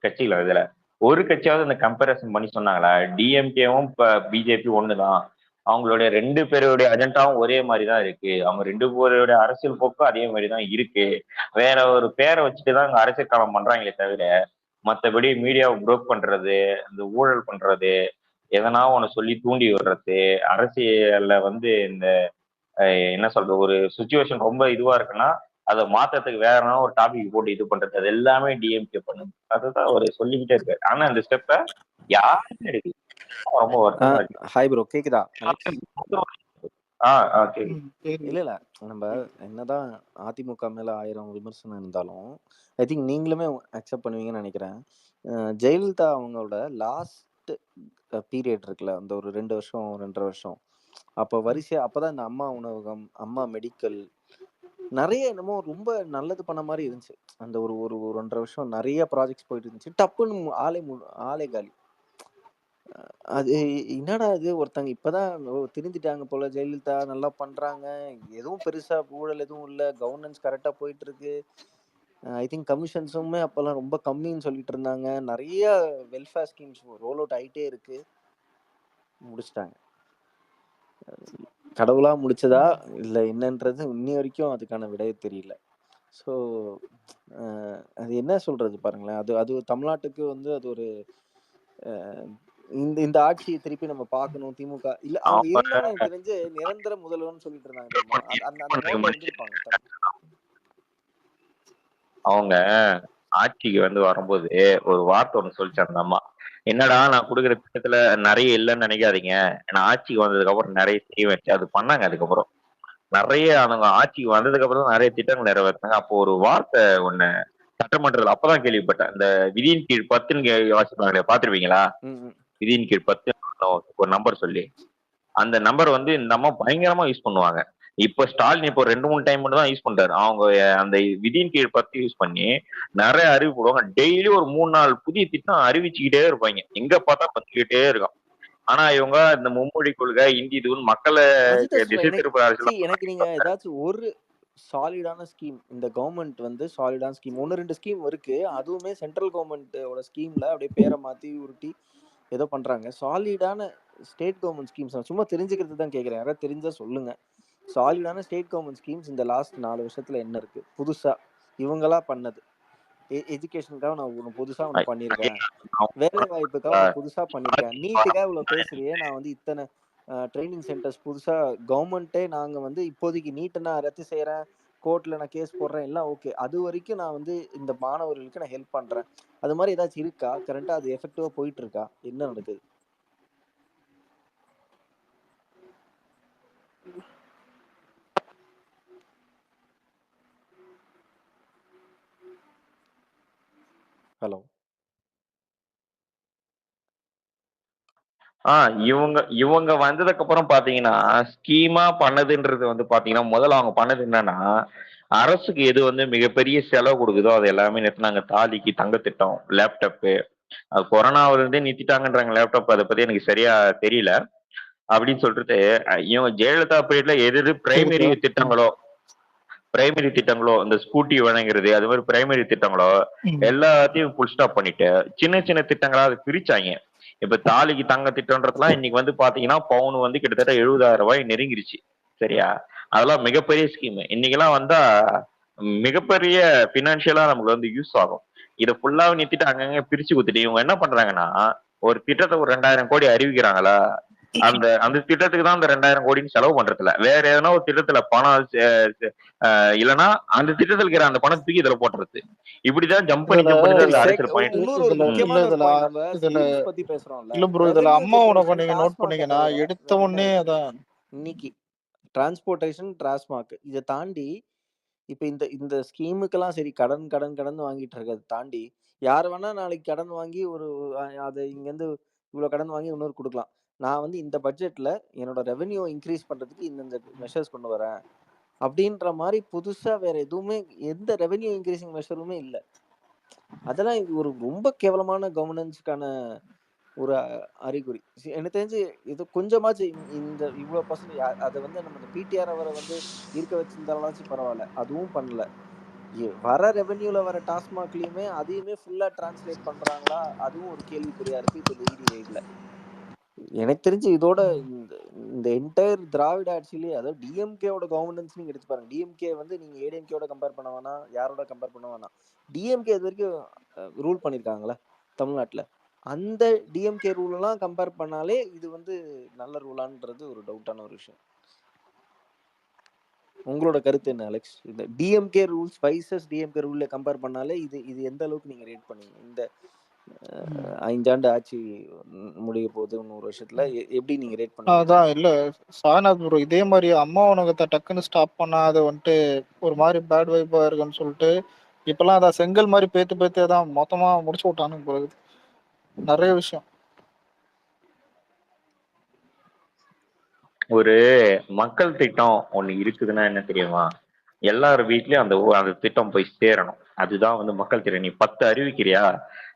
கட்சிகள் இதுல ஒரு கட்சியாவது இந்த கம்பேரிசன் பண்ணி சொன்னாங்களா? டிஎம்கேவும் பிஜேபி ஒண்ணுதான், அவங்களுடைய ரெண்டு பேருடைய அஜெண்டாவும் ஒரே மாதிரிதான் இருக்கு, அவங்க ரெண்டு பேருடைய அரசியல் போக்கும் அதே மாதிரிதான் இருக்கு, வேற ஒரு பேரை வச்சுட்டுதான் அங்க அரசியல் காலம் பண்றாங்களே தவிர மற்றபடி மீடியாவை புரோக் பண்றது, இந்த ஊழல் பண்றது, எதனா ஒண்ணு சொல்லி தூண்டி விடுறது, அரசியல்ல வந்து இந்த என்ன சொல்றது, ஒரு சுச்சுவேஷன் ரொம்ப இதுவா இருக்குன்னா அதை மாத்தத்துக்கு வேற ஒரு டாபிக் போட்டு இது பண்றது, அது எல்லாமே டிஎம்கே பண்ணுது. அதுதான் அவர் சொல்லிக்கிட்டே இருக்காரு. ஆனா அந்த ஸ்டெப்பை யாருமே எடுக்கல. ரொம்ப வருத்தமா இருக்கு. ஹாய் ப்ரோ, கேக்குதா அலெக்ஸ்? இல்ல இல்ல, நம்ம என்னதான் அதிமுக மேல 1000 விமர்சனம் இருந்தாலும் ஐ திங்க் நீங்களுமே அக்செப்ட் பண்ணுவீங்கன்னு நினைக்கிறேன். ஜெயலலிதா அவங்களோட லாஸ்ட் பீரியட் இருக்குல்ல, அந்த ஒரு 2 வருஷம் 2.5 வருஷம், அப்போ வரிசையா அப்பதான் இந்த அம்மா உணவகம், அம்மா மெடிக்கல், நிறைய என்னமோ ரொம்ப நல்லது பண்ண மாதிரி இருந்துச்சு. அந்த ஒரு ஒரு 1.5 வருஷம் நிறைய ப்ராஜெக்ட்ஸ் போயிட்டு இருந்துச்சு. டப்புன்னு ஆளே காலி. அது என்னடா இது, ஒருத்தங்க இப்பதான் திருந்திட்டாங்க போல, ஜெயலலிதா நல்லா பண்றாங்க, எதுவும் பெருசா ஊழல் எதுவும் இல்ல, கவர்னன்ஸ் கரெக்டா போயிட்டு இருக்கு, ஐ திங்க் கமிஷன்ஸுமே அப்பெல்லாம் ரொம்ப கம்மின்னு சொல்லிட்டு இருந்தாங்க, நிறைய வெல்ஃபேர் ஸ்கீம்ஸ் ரோல் அவுட் ஆயிட்டே இருக்கு, முடிச்சிட்டாங்க. கடவுளா முடிச்சதா இல்ல என்னன்றது இன்னி வரைக்கும் அதுக்கான விடையே தெரியல. ஸோ அது என்ன சொல்றது பாருங்களேன், அது அது தமிழ்நாட்டுக்கு வந்து அது ஒரு இந்த ஆட்சியை திருப்பி நம்ம பார்க்கணும். திமுக இல்ல, அவங்க இருந்தாலும் எனக்கு தெரிஞ்சு நிரந்தர முதல்வர்னு சொல்லிட்டு இருந்தாங்க தெரியுமா, அந்த மோட்ல இருந்திருப்பாங்க. அவங்க ஆட்சிக்கு வந்து வரும்போது ஒரு வார்த்தை ஒண்ணு சொல்லிச்சு அந்த அம்மா, என்னடா நான் கொடுக்குற திட்டத்துல நிறைய இல்லைன்னு நினைக்காதீங்க, நான் ஆட்சிக்கு வந்ததுக்கு அப்புறம் நிறைய செய்வேன். அது பண்ணாங்க. அதுக்கப்புறம் நிறைய அவங்க ஆட்சிக்கு வந்ததுக்கு அப்புறம் தான் நிறைய திட்டங்கள் நிறைவேற்றினாங்க. அப்போ ஒரு வார்த்தை ஒண்ணு சட்டமன்றத்தில் அப்பதான் கேள்விப்பட்டேன். இந்த விதியின் கீழ் 10ன்னு வாசிப்பாங்களே, பாத்துருவீங்களா? விதியின் கீழ் 10 ஒரு நம்பர் சொல்லி, அந்த நம்பர் வந்து இந்த அம்மா பயங்கரமா யூஸ் பண்ணுவாங்க. இப்ப ஸ்டாலின் இப்போ 2-3 டைம் மட்டும் தான் யூஸ் பண்றாரு. அவங்க அந்த விதியின் கீழ் 10 யூஸ் பண்ணி நிறைய அறிவு போடுவாங்க. டெய்லி ஒரு 3-4 புதிய திட்டம் அறிவிச்சுக்கிட்டே இருப்பாங்க. எங்க பார்த்தா பத்துக்கிட்டே இருக்கும். ஆனா இவங்க இந்த மும்மொழி கொள்கை, இந்தி தூண், மக்களை திசை திருப்ப அரசியல். எனக்கு நீங்க ஏதாச்சும் ஒரு சாலிடான ஸ்கீம், இந்த கவர்மெண்ட் வந்து சாலிடான ஸ்கீம் 1-2 ஸ்கீம் இருக்கு, அதுவுமே சென்ட்ரல் கவர்மெண்டோட ஸ்கீம்ல அப்படியே பேரை மாத்தி உருட்டி ஏதோ பண்றாங்க. சாலிடான ஸ்டேட் கவர்மெண்ட் ஸ்கீம்ஸ் சும்மா தெரிஞ்சுக்கிறது தான் கேட்குறேன், யாராவது தெரிஞ்சா சொல்லுங்க. சாலிடான ஸ்டேட் கவர்மெண்ட் ஸ்கீம்ஸ் இந்த லாஸ்ட் 4 வருஷத்துல என்ன இருக்கு புதுசா இவங்களா பண்ணது? எஜுகேஷனுக்காக நான் ஒன்று புதுசா ஒன்று பண்ணியிருக்கேன், வேலை வாய்ப்புக்காக ஒன்று புதுசா பண்ணியிருக்கேன், நீட்டுக்காக இவ்வளவு பேசுறியே, நான் வந்து இத்தனை ட்ரைனிங் சென்டர்ஸ் புதுசா கவர்மெண்ட்டே நாங்க வந்து இப்போதைக்கு நீட்டை நான் ரத்து செய்யறேன், கோர்ட்ல நான் கேஸ் போடுறேன், எல்லாம் ஓகே, அது வரைக்கும் நான் வந்து இந்த மாணவர்களுக்கு நான் ஹெல்ப் பண்றேன், அது மாதிரி ஏதாச்சும் இருக்கா? கரண்டா அது எஃபெக்டிவா போயிட்டு இருக்கா? என்ன நடக்குது? ஹலோ இவங்க வந்ததுக்கு அப்புறம் பாத்தீங்கன்னா ஸ்கீமா பண்ணதுன்றது வந்து பாத்தீங்கன்னா முதல்ல அவங்க பண்ணது என்னன்னா, அரசுக்கு எது வந்து மிகப்பெரிய செலவு கொடுக்குதோ அது எல்லாமே நிறுத்தினாங்க. தாலிக்கு தங்க திட்டம், லேப்டாப்பு. அது கொரோனாவில இருந்தே நிறுத்திட்டாங்கன்றாங்க லேப்டாப். அதை பத்தி எனக்கு சரியா தெரியல. அப்படின்னு சொல்லிட்டு இவங்க ஜெயலலிதா பீரியட்ல எது பிரைமரி கேக்குதா? திட்டங்களோ இந்த ஸ்கூட்டி வழங்குறது அது மாதிரி பிரைமரி திட்டங்களோ எல்லாத்தையும் ஃபுல் ஸ்டாப் பண்ணிட்டு சின்ன சின்ன திட்டங்களா அதை பிரிச்சாங்க. இப்ப தாலிக்கு தங்க திட்டம்ன்றதுலாம் இன்னைக்கு வந்து பாத்தீங்கன்னா பவுன் வந்து கிட்டத்தட்ட 70,000 ரூபாய் நெருங்கிருச்சு. சரியா? அதெல்லாம் மிகப்பெரிய ஸ்கீம். இன்னைக்கெல்லாம் வந்தா மிகப்பெரிய பினான்சியலா நமக்கு வந்து யூஸ் ஆகும். இதை ஃபுல்லாவே நிறுத்திட்டு அங்கங்க பிரிச்சு கொடுத்துட்டு இவங்க என்ன பண்றாங்கன்னா, ஒரு திட்டத்தை ஒரு 2000 கோடி அறிவிக்கிறாங்களா, அந்த அந்த திட்டத்துக்கு தான் அந்த 2000 கோடின்னு செலவு பண்றது இல்ல. வேற எதனா ஒரு திட்டத்துல பணம் இல்லைன்னா அந்த திட்டத்துல இருக்கிற அந்த பணத்தை தூக்கி இதுல போட்டுறது. இப்படிதான் ஜம்ப் பண்ணி இதுல ஜம்ப் பண்ணி தான் சரி இந்த அரசியல் பண்ணிட்டு இன்னொரு ஒரு இதுல இல்ல முக்கியமான ஒரு இதுல பாயிண்ட், நம்ம இதுல ஸ்கீம்ஸ் பத்தி பேசுறோம்ல, இல்ல ப்ரோ, இதுல ரெவென்யூ அம்மா உனக்கு ஜெனரேஷன் நீங்க நோட் டாஸ்மாகை பண்ணீங்கன்னா தவிர எடுத்த வேற என்ன உடனே இருக்கு அதான். இன்னைக்கு? டிரான்ஸ்போர்ட்டேஷன், டாஸ்மாக், இதை தாண்டி இப்ப இந்த இந்த ஸ்கீமுக்கெல்லாம் சரி கடன் கடன் கடன் வாங்கிட்டு இருக்கிறத தாண்டி யார் வேணா நாளைக்கு கடன் வாங்கி ஒரு அதை இங்கேருந்து இவ்வளோ கடன் வாங்கி இன்னொரு கொடுக்கலாம். நான் வந்து இந்த பட்ஜெட்ல என்னோட ரெவென்யூ இன்க்ரீஸ் பண்றதுக்கு இந்த மெஷர்ஸ் கொண்டு வரேன் அப்படின்ற மாதிரி புதுசா வேற எதுவுமே எந்த ரெவென்யூ இன்க்ரீசிங் மெஷருமே இல்லை. அதெல்லாம் இது ஒரு ரொம்ப கேவலமான கவர்னன்ஸ்க்கான ஒரு அறிகுறி. எனக்கு தெரிஞ்சு இது கொஞ்சமாச்சும் இந்த இவ்வளோ பர்சன்ட் அதை வந்து நம்ம இந்த பிடிஆர் அவரை வந்து இருக்க வச்சிருந்தாலும் பரவாயில்ல, அதுவும் பண்ணல. வர ரெவென்யூல வர டாஸ்மாக்லயுமே அதையுமே ஃபுல்லா டிரான்ஸ்லேட் பண்றாங்களா, அதுவும் ஒரு கேள்விக்குறியா இருக்கு இப்ப இந்த இடி ரெய்ட்ல. எனக்கு தெரிஞ்சு இதோட இந்த இந்த என்டையர் திராவிட ஆட்சியிலேயே, அதாவது டிஎம்கேவோட கவர்னன்ஸ் நீங்க எடுத்து பாருங்க. டிஎம்கே வந்து நீங்க ஏடிஎம்கேவோட கம்பேர் பண்ண வேணாம், யாரோட கம்பேர் பண்ண வேணாம். டிஎம்கே இது வரைக்கும் ரூல் பண்ணியிருக்காங்களா தமிழ்நாட்டில்? அந்த டிஎம்கே ரூல் எல்லாம் கம்பேர் பண்ணாலே இது வந்து நல்ல ரூலான்றது ஒரு டவுட்டான ஒரு விஷயம். உங்களோட கருத்து என்ன அலெக்ஸ்? இந்த டிஎம்கே ரூல்ஸ் வைசஸ் டிஎம்கே ரூல்ல கம்பேர் பண்ணாலே இது இது எந்த அளவுக்கு நீங்க ரேட் பண்ணீங்க? இந்த 5 ஆண்டு ஆட்சி முடிய போகுது 100 வருஷத்துல, எப்படி நீங்க ரேட் பண்ணுவீங்க? அதான் இல்ல சாய்நாத் ப்ரோ, இதே மாதிரி அம்மா உணவகத்தை டக்குன்னு ஸ்டாப் பண்ணா அது வந்துட்டு ஒரு மாதிரி பேட் வைப்பா இருக்குன்னு சொல்லிட்டு இப்பெல்லாம் அதான் செங்கல் மாதிரி பேத்து தான் மொத்தமா முடிச்சு விட்டானுங்க போகுது நிறைய விஷயம். ஒரு மக்கள் திட்டம் ஒண்ணு இருக்குதுன்னா என்ன தெரியுமா, எல்லார் வீட்லயும் அந்த அந்த திட்டம் போய் சேரணும். அதுதான் வந்து மக்கள் திட்டம். நீ 10 அறிவிக்கிறியா,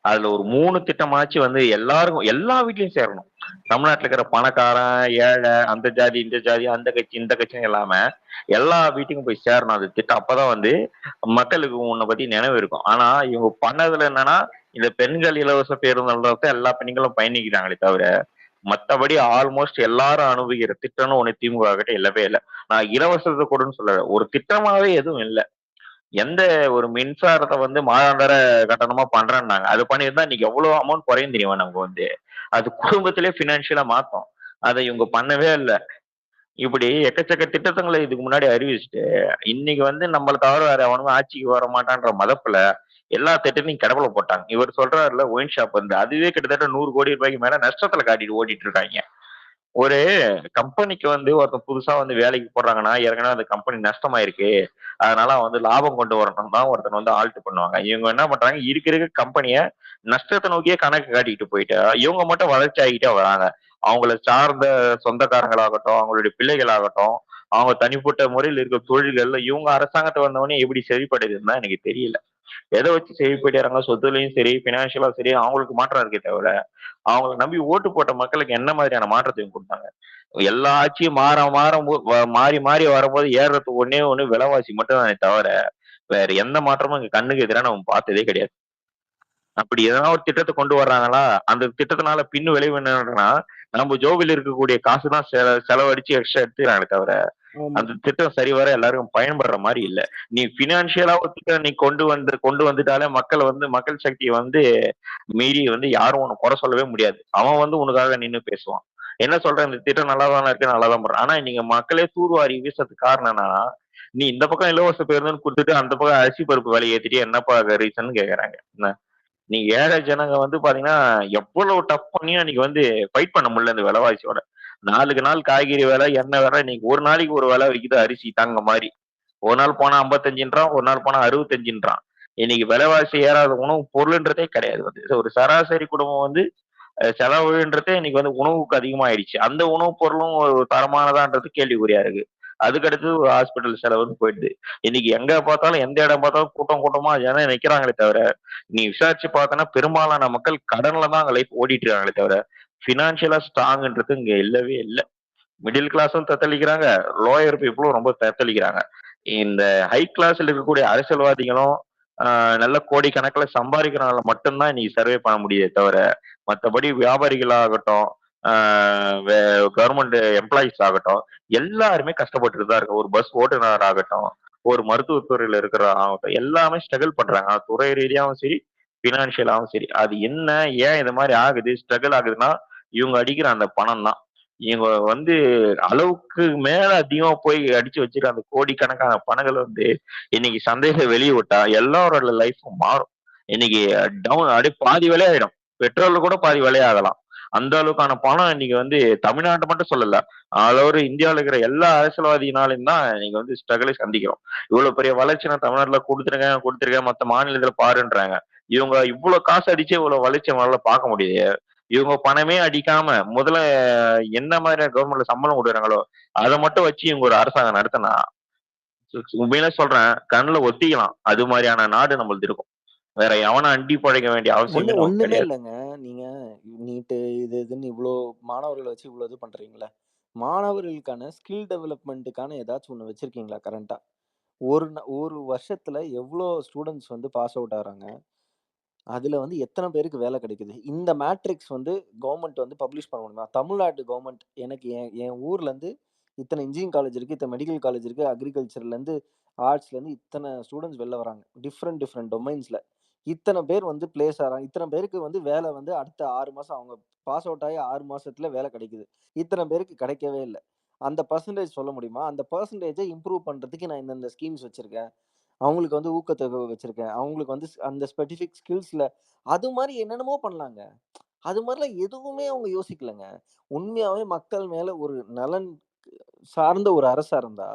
அதுல ஒரு 3 திட்டமாச்சு வந்து எல்லாருக்கும் எல்லா வீட்லயும் சேரணும். தமிழ்நாட்டுல இருக்கிற பணக்காரன், ஏழை, அந்த ஜாதி இந்த ஜாதி, அந்த கட்சி இந்த கட்சின்னு இல்லாம எல்லா வீட்டுக்கும் போய் சேரணும் அது திட்டம். அப்பதான் வந்து மக்களுக்கு உன்னை பத்தி நினைவு இருக்கும். ஆனா இவங்க பண்ணதுல என்னன்னா, இந்த பெண்கள் இலவச பேருந்து எல்லா பெண்களும் பயணிக்கிறாங்களே தவிர மத்தபடி ஆல்மோஸ்ட் எல்லாரும் அனுபவிக்கிற திட்டம்னு ஒண்ணு திமுக கிட்ட இல்லவே இல்லை. நான் இலவசத்தை கொடுன்னு சொல்லல, ஒரு திட்டமாவே எதுவும் இல்லை. எந்த ஒரு மின்சாரத்தை வந்து மாதாந்திர கட்டணமா பண்றேன்னாங்க, அது பண்ணியிருந்தா இன்னைக்கு எவ்வளவு அமௌண்ட் குறையும் தெரியுமா நமக்கு வந்து. அது குடும்பத்திலே பினான்சியலா மாத்தும். அதை இவங்க பண்ணவே இல்லை. இப்படி எக்கச்சக்க திட்டங்களை இதுக்கு முன்னாடி அறிவிச்சுட்டு இன்னைக்கு வந்து நம்மள தவிர வேற எவனும் ஆட்சிக்கு வர மாட்டான்ற மதப்புல எல்லா திட்டத்தையும் கடவுள போட்டாங்க. இவர் சொல்றாருல ஒயின் ஷாப் வந்து அதுவே கிட்டத்தட்ட 100 கோடி ரூபாய்க்கு மேல நஷ்டத்துல காட்டிட்டு ஓடிட்டு இருக்காங்க. ஒரு கம்பெனிக்கு வந்து ஒருத்தன் புதுசா வந்து வேலைக்கு போடுறாங்கன்னா ஏற்கனவே அந்த கம்பெனி நஷ்டமாயிருக்கு, அதனால வந்து லாபம் கொண்டு வரணும் தான் ஒருத்தன் வந்து ஆல்ட் பண்ணுவாங்க. இவங்க என்ன பண்றாங்க, இருக்க கம்பெனிய நஷ்டத்தை நோக்கியே கணக்கு காட்டிட்டு போயிட்டு இவங்க மட்டும் வளர்ச்சி ஆகிட்டே வராங்க. அவங்கள சார்ந்த சொந்தக்காரங்களாகட்டும், அவங்களுடைய பிள்ளைகளாகட்டும், அவங்க தனிப்பட்ட முறையில் இருக்க தொழில்கள்ல இவங்க அரசாங்கத்தை வந்தவொடனே எப்படி செழிப்படையுதுன்னு தான் எனக்கு தெரியல. எதை வச்சு செழிப்படைறாங்க, சொத்துலையும் சரி பினான்சியலா சரி அவங்களுக்கு மாற்றம் இருக்கே தவிர அவங்களை நம்பி ஓட்டு போட்ட மக்களுக்கு என்ன மாதிரியான மாற்றத்தையும் கொடுத்தாங்க. எல்லா ஆட்சியும் மாறி மாறி வரும்போது ஏறுறதுக்கு ஒண்ணே ஒண்ணு விலைவாசி மட்டும் தானே தவிர வேற எந்த மாற்றமும் இங்க கண்ணுக்கு எதிராக நம்ம பார்த்ததே கிடையாது. அப்படி எதனா ஒரு திட்டத்தை கொண்டு வர்றாங்களா, அந்த திட்டத்தினால பின் விளைவு என்னன்னா நம்ம ஜோபில் இருக்கக்கூடிய காசுதான் செலவழிச்சு எக்ஸ்ட்ரா எடுத்துக்கிறாங்களே தவிர அந்த திட்டம் சரிவர எல்லாருக்கும் பயன்படுற மாதிரி இல்ல. நீ பினான்சியலா ஒரு திட்டம் நீ கொண்டு வந்துட்டாலே மக்கள் சக்தியை வந்து மீறி வந்து யாரும் உன்னை குறை சொல்லவே முடியாது. அவன் வந்து உனக்காக நின்னு பேசுவான். என்ன சொல்ற, இந்த திட்டம் நல்லாதானே இருக்கு, நல்லாதான் பண்றான். ஆனா நீங்க மக்களே தூர்வாரி வீசறதுக்கு காரணம்னா, நீ இந்த பக்கம் இலவச பேருந்துன்னு கொடுத்துட்டு அந்த பக்கம் அரிசி பருப்பு விலை ஏத்திட்டு என்னப்பா ரீசன் கேக்குறாங்க. என்ன நீ ஏழை ஜனங்க வந்து பாத்தீங்கன்னா எவ்வளவு டஃப் பண்ணியும் நீங்க வந்து ஃபைட் பண்ண முடியல இந்த விலைவாசியோட. நாளுக்கு நாள் காய்கறி விலை, எண்ணெய் விலை, இன்னைக்கு ஒரு நாளைக்கு ஒரு விலை விக்குது அரிசி தாங்க மாதிரி. ஒரு நாள் போனா 55ன்றான், ஒரு நாள் போனா 65ன்றான். இன்னைக்கு விலைவாசி ஏறாத உணவு பொருள்ன்றதே கிடையாது. வந்து ஒரு சராசரி குடும்பம் வந்து செலவுன்றதே இன்னைக்கு வந்து உணவுக்கு அதிகமாயிடுச்சு. அந்த உணவுப் பொருளும் ஒரு தரமானதான்றது கேள்விக்குறியா இருக்கு. அதுக்கடுத்து ஹாஸ்பிட்டல் செலவுன்னு போயிடுது. இன்னைக்கு எங்க பார்த்தாலும், எந்த இடம் பார்த்தாலும் கூட்டம் கூட்டமா ஜனம் நிக்கிறாங்களே தவிர, நீ விசாரிச்சு பார்த்தன்னா பெரும்பாலான மக்கள் கடன்ல தான் அங்க லைஃப் ஓடிட்டு இருக்காங்களே தவிர, ஃபினான்ஷியலா ஸ்ட்ராங்ன்றது இங்க இல்லவே இல்ல. மிடில் கிளாஸும் தத்தளிக்கிறாங்க, லோயர் பீப்புளும் ரொம்ப தத்தளிக்கிறாங்க. இந்த ஹை கிளாஸ்ல இருக்கக்கூடிய அரசியல்வாதிகளும் நல்ல கோடிக்கணக்குல சம்பாதிக்கிறனால மட்டும்தான் இன்னைக்கு சர்வே பண்ண முடியுதே தவிர, மத்தபடி வியாபாரிகளாகட்டும், கவர்மெண்ட் எம்ப்ளாயீஸ் ஆகட்டும், எல்லாருமே கஷ்டப்பட்டுட்டு தான் இருக்காங்க. ஒரு பஸ் ஓட்டுநர் ஆகட்டும், ஒரு மருத்துவத்துறையில இருக்கிற ஆகட்டும், எல்லாமே ஸ்ட்ரகிள் பண்றாங்க. அது துறை ரீதியாவும் சரி, ஃபினான்ஷியலாவும் சரி. அது என்ன, ஏன் இது மாதிரி ஆகுது, ஸ்ட்ரகிள் ஆகுதுன்னா, இவங்க அடிக்கிற அந்த பணம் தான். இவங்க வந்து அளவுக்கு மேல அதிகமா போய் அடிச்சு வச்சிருக்க அந்த கோடிக்கணக்கான பணங்கள் வந்து இன்னைக்கு சந்தையில வெளிய விட்டா எல்லாரோட லைஃப்பும் மாறும். இன்னைக்கு டவுன் அப்படியே பாதி விலை ஆயிடும். பெட்ரோல் கூட பாதி விலை ஆகலாம். அந்த அளவுக்கான பணம் இன்னைக்கு வந்து தமிழ்நாட்டை மட்டும் சொல்லல. ஆல் ஓவர் இந்தியாவில் இருக்கிற எல்லா அரசியல்வாதினாலும் தான் இன்னைக்கு வந்து ஸ்ட்ரகிளை சந்திக்கிறோம். இவ்வளவு பெரிய வளர்ச்சி நான் தமிழ்நாட்டுல கொடுத்துருக்கேன் மத்த மாநிலத்துல பாருன்றாங்க. இவங்க இவ்வளவு காசு அடிச்சு இவ்வளவு வளர்ச்சி நம்மளால பார்க்க முடியுது. இவங்க பணமே அடிக்காம முதல்ல என்ன மாதிரி கவர்மெண்ட்ல சம்பளம் கொடுக்குறாங்களோ அதை மட்டும் வச்சு இவங்க ஒரு அரசாங்கம் நடத்தினா உண்மையில சொல்றேன் கண்ணுல ஒத்திக்கலாம். அது மாதிரியான நாடு நம்மளுக்கு இருக்கும். வேற எவனை அண்டி பழைக்க வேண்டிய அவசியமே நமக்கு ஒண்ணுமே கிடையாது. இல்லைங்க. நீங்க நீட்டு இதுன்னு இவ்வளோ மாணவர்களை வச்சு இவ்வளோ இது பண்றீங்களே, மாணவர்களுக்கான ஸ்கில் டெவலப்மெண்ட்டுக்கான ஏதாச்சும் ஒன்று வச்சிருக்கீங்களா கரண்டா? ஒரு வருஷத்துல எவ்வளோ ஸ்டூடெண்ட்ஸ் வந்து பாஸ் அவுட் ஆகுறாங்க, அதுல வந்து எத்தனை பேருக்கு வேலை கிடைக்குது? இந்த மேட்ரிக்ஸ் வந்து கவர்மெண்ட் வந்து பப்ளிஷ் பண்ண முடியுமா? தமிழ்நாட்டு கவர்மெண்ட் எனக்கு என் என் ஊர்ல இருந்து இத்தனை இன்ஜினியரிங் காலேஜ் இருக்கு, இத்தனை மெடிக்கல் காலேஜ் இருக்கு, அக்ரிகல்ச்சர்ல இருந்து ஆர்ட்ஸ்ல இருந்து இத்தனை ஸ்டூடெண்ட்ஸ் வெளில வராங்க டிஃப்ரெண்ட் டொமைன்ஸ்ல. இத்தனை பேர் வந்து பிளேஸ் ஆகிறாங்க, இத்தனை பேருக்கு வந்து வேலை வந்து அடுத்த 6 மாசம் அவங்க பாஸ் அவுட் ஆகி 6 மாசத்துல வேலை கிடைக்குது. இத்தனை பேருக்கு கிடைக்கவே இல்லை. அந்த பர்சன்டேஜ் சொல்ல முடியுமா? அந்த பர்சன்டேஜை இம்ப்ரூவ் பண்றதுக்கு நான் இந்த ஸ்கீம்ஸ் வச்சிருக்கேன், அவங்களுக்கு வந்து ஊக்கத்தொகை வச்சிருக்கேன், அவங்களுக்கு வந்து அந்த ஸ்பெசிஃபிக் ஸ்கில்ஸ்ல அது மாதிரி என்னென்னமோ பண்ணலாங்க. அது மாதிரிலாம் எதுவுமே அவங்க யோசிக்கலங்க. உண்மையாவே மக்கள் மேல ஒரு நலன் சார்ந்த ஒரு அரசா இருந்தா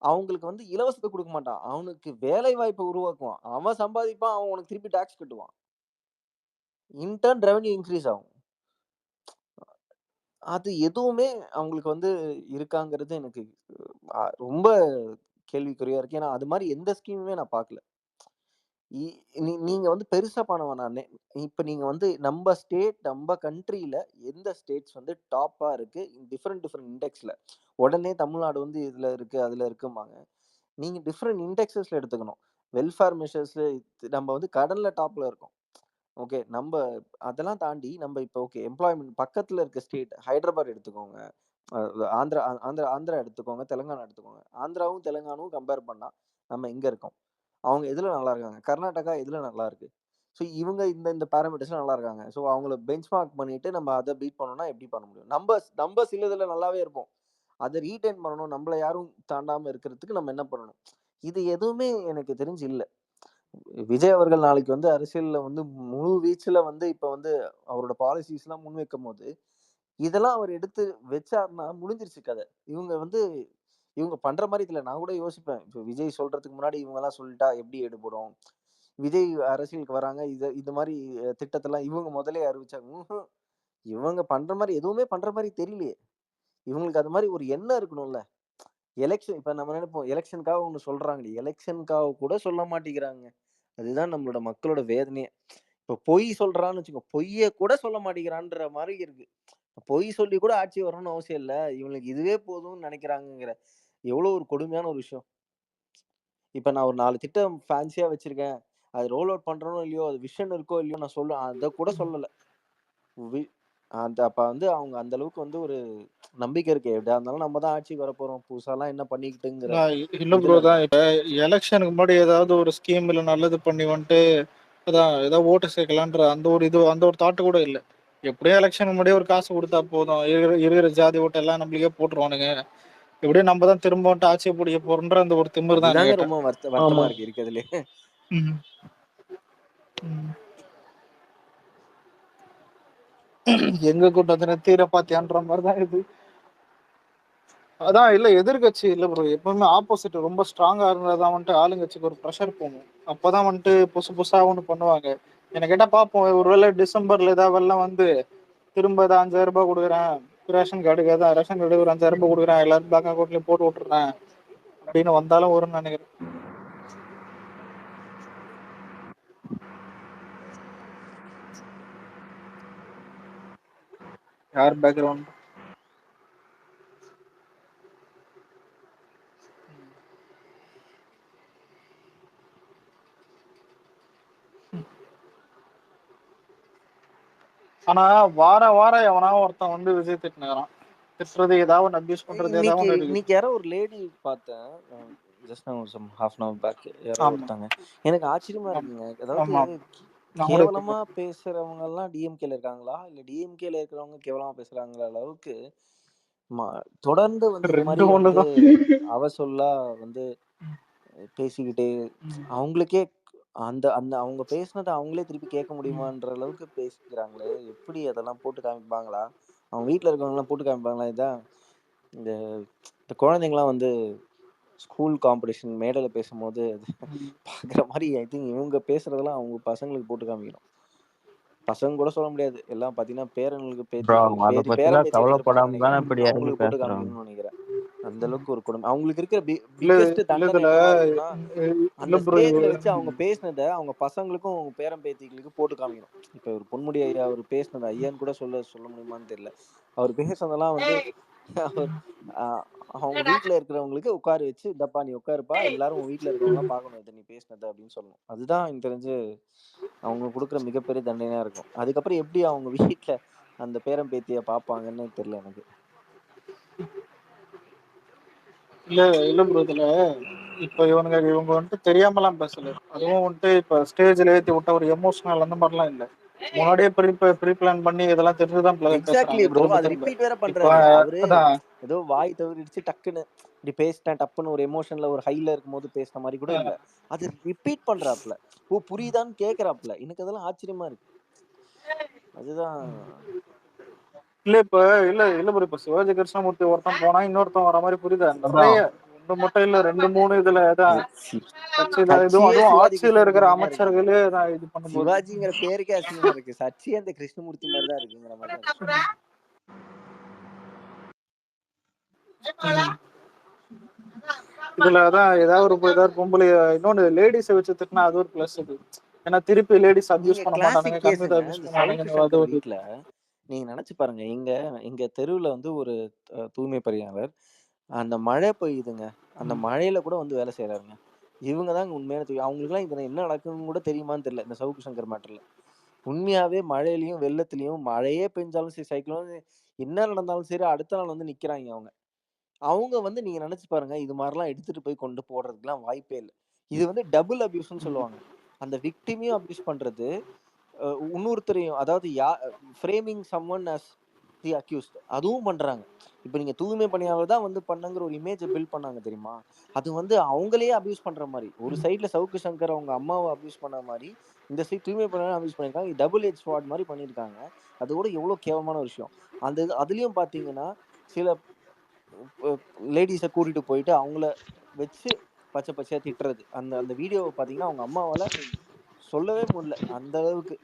அவங்களுக்கு வந்து இலவசத்தை கொடுக்க மாட்டான், அவனுக்கு வேலை வாய்ப்பை உருவாக்குவான், அவன் சம்பாதிப்பான், அவன் உனக்கு திருப்பி டாக்ஸ் கட்டுவான், இன்டர்ன் ரெவன்யூ இன்க்ரீஸ் ஆகும். அது எதுவுமே அவங்களுக்கு வந்து இருக்காங்கிறது எனக்கு ரொம்ப கேள்விக்குறியா இருக்கு. ஏன்னா அது மாதிரி எந்த ஸ்கீமுமே நான் பார்க்கல. நீங்க வந்து பெருசா பண்ண வேணாம். இப்ப நீங்க வந்து நம்ம ஸ்டேட், நம்ம கண்ட்ரில எந்த ஸ்டேட்ஸ் வந்து டாப்பா இருக்கு டிஃப்ரெண்ட் இண்டெக்ஸ்ல, உடனே தமிழ்நாடு வந்து இதுல இருக்கு அதுல இருக்குமாங்க. நீங்க டிஃப்ரெண்ட் இண்டெக்ஸஸ்ல எடுத்துக்கணும். வெல்ஃபேர் மெஷர்ஸ்ல நம்ம வந்து கடல்ல டாப்ல இருக்கோம். ஓகே, நம்ம அதெல்லாம் தாண்டி நம்ம இப்போ ஓகே எம்ப்ளாய்மெண்ட் பக்கத்துல இருக்க ஸ்டேட் ஹைதராபாத் எடுத்துக்கோங்க, ஆந்திரா ஆந்திரா ஆந்திரா எடுத்துக்கோங்க, தெலுங்கானா எடுத்துக்கோங்க. ஆந்திராவும் தெலுங்கானாவும் கம்பேர் பண்ணா நம்ம எங்க இருக்கோம்? அவங்க எதுல நல்லா இருக்காங்க? கர்நாடகா எதுல நல்லா இருக்கு? ஸோ இவங்க இந்த இந்த பேராமீட்டர்ஸ்ல நல்லா இருக்காங்க. ஸோ அவங்கள பெஞ்ச்மார்க் பண்ணிட்டு நம்ம அதை பீட் பண்ணணும்னா எப்படி பண்ண முடியும்? நம்ம நம்ம சிலதுல நல்லாவே இருப்போம். அதை ரீடைன் பண்ணணும், நம்மள யாரும் தாண்டாம இருக்கிறதுக்கு நம்ம என்ன பண்ணணும்? இது எதுவுமே எனக்கு தெரிஞ்சு இல்லை. விஜய் அவர்கள் நாளைக்கு வந்து அரசியல்ல வந்து முழு வீச்சுல வந்து இப்ப வந்து அவரோட பாலிசிஸ் எல்லாம் முன்வைக்கும் போது இதெல்லாம் அவர் எடுத்து வச்சாருன்னா முடிஞ்சிருச்சு கதை. இவங்க வந்து இவங்க பண்ற மாதிரி இதுல நான் கூட யோசிப்பேன், இப்போ விஜய் சொல்றதுக்கு முன்னாடி இவங்க எல்லாம் சொல்லிட்டா எப்படி எடுபடும்? விஜய் அரசியலுக்கு வராங்க, இது மாதிரி திட்டத்தெல்லாம் இவங்க முதலே அறிவிச்சாங்க. இவங்க பண்ற மாதிரி எதுவுமே பண்ற மாதிரி தெரியலையே. இவங்களுக்கு அது மாதிரி ஒரு எண்ணம் இருக்கணும்ல. எலெக்ஷன் இப்ப நம்ம நினைப்போம் எலெக்ஷனுக்காக ஒண்ணு சொல்றாங்க, எலெக்ஷனுக்காக கூட சொல்ல மாட்டேங்கிறாங்க. அதுதான் நம்மளோட மக்களோட வேதனையே. இப்ப பொய் சொல்றான்னு வச்சுக்கோ, பொய்ய கூட சொல்ல மாட்டேங்கிறான்ற மாதிரி இருக்கு. பொய் சொல்லி கூட ஆட்சி வரணும்னு அவசியம் இல்ல, இவங்களுக்கு இதுவே போதும்னு நினைக்கிறாங்கிற எவ்வளவு ஒரு கொடுமையான ஒரு விஷயம். இப்ப நான் ஒரு 4 திட்டம் ஃபேன்சியா வச்சிருக்கேன், அது ரோல் அவுட் பண்றனோ இல்லையோ, அது விஷன் இருக்கோ இல்லையோ நான் சொல்ல அதை கூட சொல்லல. அந்த அப்ப வந்து அவங்க அந்த அளவுக்கு வந்து ஒரு நம்பிக்கை இருக்கு, எப்படியா இருந்தாலும் நம்ம தான் ஆட்சிக்கு வர போறோம், புதுசாலாம் என்ன பண்ணிக்கிட்டுங்கிற இல்ல ப்ரோ தான். இப்ப எலெக்ஷனுக்கு முன்னாடி ஏதாவது ஒரு ஸ்கீம் இல்ல நல்லது பண்ணி வந்துட்டு அதான் ஏதாவது ஓட்டு சேர்க்கலான்ற அந்த ஒரு தாட்டு கூட இல்லை. எப்படியும் எலெக்ஷனுக்கு முன்னாடியே ஒரு காசு கொடுத்தா போதும், இருக்கிற ஜாதி ஓட்டு எல்லாம் நம்மளுக்கே போட்டுருவானுங்க, எப்படியும் நம்ம தான் திரும்ப வந்துட்டு ஆட்சியை பிடிக்க போறோன்ற அந்த ஒரு திமிர் தான் அதுதாங்க ரொம்ப வருத்தமா இருக்கு இருக்கிறதுலே. எங்க கூட்டத்தின தீர பாத்தியான்ற மாதிரிதான் இது. அதான் இல்ல எதிர்கட்சி இல்ல ப்ரோ, எப்பவுமே ஆப்போசிட் ரொம்ப ஸ்ட்ராங்கா இருந்தாதான் வந்துட்டு ஆளுங்கட்சிக்கு ஒரு ப்ரெஷர் போகும். அப்பதான் வந்துட்டு புதுசா ஒண்ணு பண்ணுவாங்க. என்ன கேட்டா பாப்போம், ஒருவேளை டிசம்பர்ல ஏதாவது வெள்ளம் வந்து திரும்ப ஏதாவது 5000 ரூபாய் கொடுக்குறேன், ரேஷன் கார்டுக்கு ஏதாவது ரேஷன் கார்டு ஒரு 5000 ரூபாய் கொடுக்குறேன், எல்லாரும் பேங்க் அக்கௌண்ட்லயும் போட்டு விட்டுறேன் அப்படின்னு வந்தாலும் வரும்னு நினைக்கிறேன். யார் பேக்ரவுண்ட்? ஆனா வாரம் எவனா ஒருத்தன் வந்து விஜய் திட்டினாரான். திட்டுறது ஏதாவது ஒன்று அபியூஸ் பண்றது ஏதாவது ஒன்று இருக்கு. இன்னைக்கு யாரோ ஒரு லேடி பார்த்தேன், ஜஸ்ட் நான் some half an hour back யாரோ ஆமா ஒருத்தாங்க. எனக்கு ஆச்சரியமா இருக்குங்க. அதாவது ஆமா நான் கூட கேவலமா பேசுறவங்க எல்லாம் டிஎம்கேல இருக்காங்களா, இல்ல டிஎம்கேல இருக்கிறவங்க கேவலமா பேசுறாங்களா அளவுக்கு தொடர்ந்து வந்து இந்த மாதிரி 2 வந்து ஒண்ணுதான். அவ சொல்லா வந்து பேசிக்கிட்டே அவங்களுக்கே அந்த அந்த அவங்க பேசுனதை அவங்களே திருப்பி கேட்க முடியுமான்ற அளவுக்கு பேசிக்கிறாங்களே, எப்படி அதெல்லாம் போட்டு காமிப்பாங்களா? அவங்க வீட்டுல இருக்கவங்க எல்லாம் போட்டு காமிப்பாங்களா? இதான் இந்த இந்த குழந்தைங்களாம் வந்து ஸ்கூல் காம்படிஷன் மேடையில பேசும்போது அது பாக்குற மாதிரி ஐ திங்க் இவங்க பேசுறதெல்லாம் அவங்க பசங்களுக்கு போட்டு காமிக்கணும். பசங்க கூட சொல்ல முடியாது, எல்லாம் பாத்தீங்கன்னா பேரனுங்களுக்கு ப்ரோ பேத்தி அதை பேரன் பத்திலாம் பேத்தி கவலைப்படாம வந்திருப்பாங்கன்னு தானே நினைக்கிறேன். இப்படி இறங்கி அவங்களுக்கு போட்டு பேசுறாங்க. காமிக்கணும்னு நினைக்கிறேன். அந்த அளவுக்கு ஒரு குடும்பம் அவங்களுக்கு இருக்கிற இல்ல பிக்கெஸ்ட் இல்ல தண்டனை இதுல என்னவா இருக்கும்னா, அந்த இல்ல ப்ரோ, ஸ்டேஜ்ல வச்சு அவங்க பேசினதை அவங்க பசங்களுக்கும் அவங்க பேரன் பேத்திகளுக்கு போட்டு காமிக்கணும். இப்ப ஒரு பொன்முடி ஐயா அவர் பேசினது ஐயான்னு கூட சொல்ல முடியுமான்னு தெரியல. அவர் பேசுனதெல்லாம் வந்து அவர் அவங்க வீட்டுல இருக்கிறவங்களுக்கு உட்கார வச்சு, தப்பா நீ உட்காருப்பா, எல்லாரும் உன் வீட்டுல இருக்கவங்க எல்லாம் பாக்கணும் இதை நீ பேசினது அப்படின்னு சொல்லணும். அதுதான் எனக்கு தெரிஞ்சு அவங்க கொடுக்குற மிகப்பெரிய தண்டனையா இருக்கும். அதுக்கப்புறம் எப்படி அவங்க வீட்டுல அந்த பேரன் பேத்திய பாப்பாங்கன்னு தெரியல எனக்கு. இல்ல ப்ரோ, இதுல இப்ப இவங்க வந்துட்டு தெரியாமலாம் பேசல. அதுவும் வந்துட்டு இப்ப ஸ்டேஜ்ல ஏத்தி விட்ட ஒரு எமோஷனல் அந்த மாதிரிலாம் இல்ல. முன்னாடியே ப்ரீ பிளான் பண்ணி இதெல்லாம் தெரிஞ்சுதான் எக்ஸாக்ட்லி பேசுறாங்க ப்ரோ, திரும்ப அதை திரும்ப. ரிப்பீட் வேற இப்ப பண்றாரு அவரு. அதான் ஏதோ வாய் தவறிடுச்சு டக்குன்னு இப்படி பேசிட்டேன், டப்புன்னு ஒரு எமோஷன்ல ஒரு ஹைல இருக்கும்போது பேசுன மாதிரி கூட இல்ல. அது ரிப்பீட் பண்றாப்ல. ஓ புரியுதான்னு கேக்குறாப்ல. எனக்கு அதெல்லாம் ஆச்சரியமா இருக்கு. அதுதான் இல்ல இப்ப இல்ல ப்ரோ, இப்ப சிவாஜி கிருஷ்ணமூர்த்தி ஒருத்தன் போனா இன்னொருத்தன் வர மாதிரி புரியுதா? நிறைய ஒன்று மட்டும் இல்ல 2 3 இதுல தான் கட்சியில இதுவும் கட்சியே அதுவும் சிவாஜி ஆட்சியில கிருஷ்ணமூர்த்தி இருக்கிற மாதிரி தான் இருக்குங்க. அமைச்சர்களே தான் இது பண்ணும்போது சிவாஜிங்கிற பேருக்கே அசிங்கமா இருக்கு. சச்சியே அந்த கிருஷ்ணமூர்த்தி மாதிரி தான் இருக்குங்கிற மாதிரி தான் இருக்கு. இதுல அதான் ஏதாவது பொம்பளை இன்னொன்னு லேடிஸை வச்சு திட்டினா அது ஒரு பிளஸ். இது ஏன்னா திருப்பி லேடிஸ் நீங்க அபியூஸ் பண்ண மாட்டானுங்க, கிளாசிக் கம்மியா கேஸுங்க. அபியூஸ் இந்த சவுக்கு பண்ணுவானுங்க, அது சங்கர் ஒரு வீட்டுல நீங்க நினைச்சு பாருங்க. எங்க தெருவுல வந்து ஒரு தூய்மை பணியாளர், அந்த மழை பெய்யுதுங்க, அந்த மழையில கூட வந்து வேலை செய்யறாருங்க. இவங்க தாங்க உண்மையான அவங்களுக்கு எல்லாம் இதுல என்ன நடக்குன்னு கூட தெரியுமான்னு தெரியல. இந்த சவுக்கு சங்கர் மேட்டர்ல உண்மையாவே மழையிலயும் வெள்ளத்திலயும் மழையே பெஞ்சாலும் சரி, சைக்கிளும் என்ன நடந்தாலும் சரி, அடுத்த நாள் வந்து நிக்கிறாங்க அவங்க. அவங்க வந்து நீங்க நினைச்சு பாருங்க, இது மாதிரிலாம் எடுத்துட்டு போய் கொண்டு போடுறதுக்குலாம் வாய்ப்பே இல்லை. இது வந்து டபுள் அபியூஸ்ன்னு சொல்லுவாங்க. அந்த விக்டிமையும் அபியூஸ் பண்றது, இன்னொருத்தரையும், அதாவது framing someone as the accused, அதுவும் பண்றாங்க. இப்ப நீங்க தூய்மை பணியாளர் தான் வந்து பண்ணங்கிற ஒரு இமேஜை பில்ட் பண்ணாங்க தெரியுமா? அது வந்து அவங்களே அபியூஸ் பண்ற மாதிரி. ஒரு சைட்ல சவுக்கு சங்கர் அவங்க அம்மாவை அபியூஸ் பண்ண மாதிரி, இந்த சைட் தூய்மை பணியாளர் அபியூஸ் பண்ணிருக்காங்க. டபுள் எட்ஜ் ஸ்வாட் மாதிரி பண்ணிருக்காங்க. அது கூட எவ்வளவு கேவலமான ஒரு விஷயம். அதுலயும் பாத்தீங்கன்னா சில லேடிஸை கூட்டிட்டு போயிட்டு அவங்கள வச்சு பச்சை பச்சையா திட்டுறது. அந்த அந்த வீடியோவை பாத்தீங்கன்னா அவங்க அம்மாவால சொல்லவே முடியல அந்த அளவுக்கு.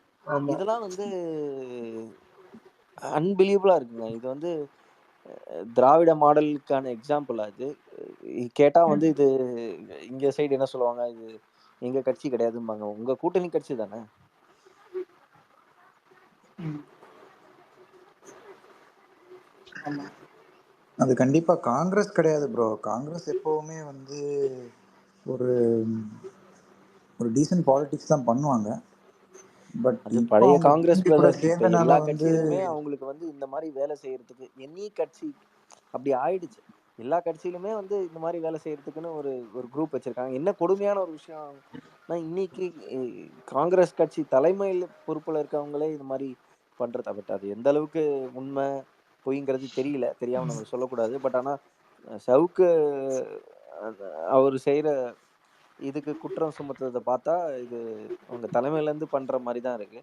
இதெல்லாம் வந்து அன்பிலீவபிளா இருக்குங்க. இது வந்து திராவிட மாடலுக்கான எக்ஸாம்பிள். அது கேட்டா வந்து இது இங்க சைடு என்ன சொல்லுவாங்க, இது எங்க கட்சி கிடையாதும்பாங்க. உங்க கூட்டணி கட்சி தானே. அது கண்டிப்பா காங்கிரஸ் கிடையாது ப்ரோ. காங்கிரஸ் எப்பவுமே வந்து ஒரு ஒரு டீசன்ட் பாலிடிக்ஸ் தான் பண்ணுவாங்க. பட் அது இப்போ பழைய அவங்க காங்கிரஸ் பிஜேபி கூட பிரதர்ஸ். இப்ப சேர்ந்தனால எல்லா வந்து கட்சியிலுமே அவங்களுக்கு வந்து இந்த மாதிரி வேலை செய்யறதுக்கு எனி கட்சி அப்படி ஆயிடுச்சு. எல்லா கட்சியிலுமே வந்து இந்த மாதிரி வேலை செய்யறதுக்குன்னு ஒரு ஒரு குரூப் வச்சிருக்காங்க. என்ன கொடுமையான ஒரு விஷயம்னா, இன்னைக்கு காங்கிரஸ் கட்சி தலைமையில் பொறுப்புல இருக்கவங்களே இந்த மாதிரி பண்றது. பட் அது எந்த அளவுக்கு உண்மை பொய்ங்கிறது தெரியல, தெரியாம நம்ம சொல்லக்கூடாது. பட் ஆனா சவுக்கு அவர் செய்யற இதுக்கு குற்றம் சுமத்துறதை பார்த்தா இது அவங்க தலைமையில இருந்து பண்ற மாதிரி தான் இருக்கு.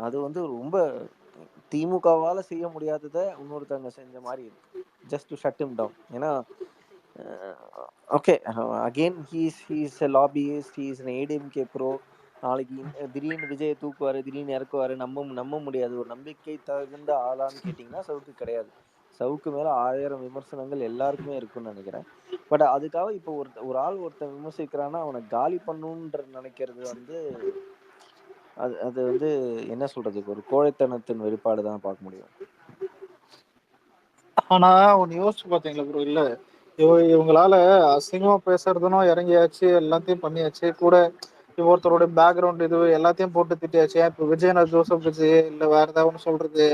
அது வந்து ரொம்ப திமுகவால செய்ய முடியாததை இன்னொருத்தவங்க செஞ்ச மாதிரி இருக்கு. Just to shut him down. ஏன்னா okay, again he's a lobbyist, he's an ADMK bro. நாளைக்கு திடீர்னு விஜயை தூக்குவாரு, திடீர்னு இறக்குவாரு, நம்ப முடியாது. ஒரு நம்பிக்கை தகுந்த ஆளான்னு கேட்டிங்கன்னா சவுக்கு கிடையாது. சவுக்கு மேல 1000 விமர்சனங்கள் எல்லாருக்குமே இருக்குன்னு நினைக்கிறேன். பட் அதுக்காக இப்போ ஒரு ஆள் ஒருத்தன் விமர்சிக்கிறான்னா அவனை காலி பண்ணணுன்ற நினைக்கிறது வந்து அது அது வந்து என்ன சொல்றது, ஒரு கோழைத்தனத்தின் வெளிப்பாடு தான் பார்க்க முடியும். ஆனா ஒன்னு யோசிச்சு பாத்தீங்களா ப்ரோ? இல்ல இவங்களால அசிங்கமா பேசுறதுனும் இறங்கியாச்சு, எல்லாத்தையும் பண்ணியாச்சு கூட. ஒருத்தரோட பேக்ரவுண்ட் இது எல்லாத்தையும் போட்டு திட்டியாச்சு. இப்ப விஜயநாத் ஜோசப் விஜய் இல்ல வேற ஏதாவது ஒண்ணு சொல்றது,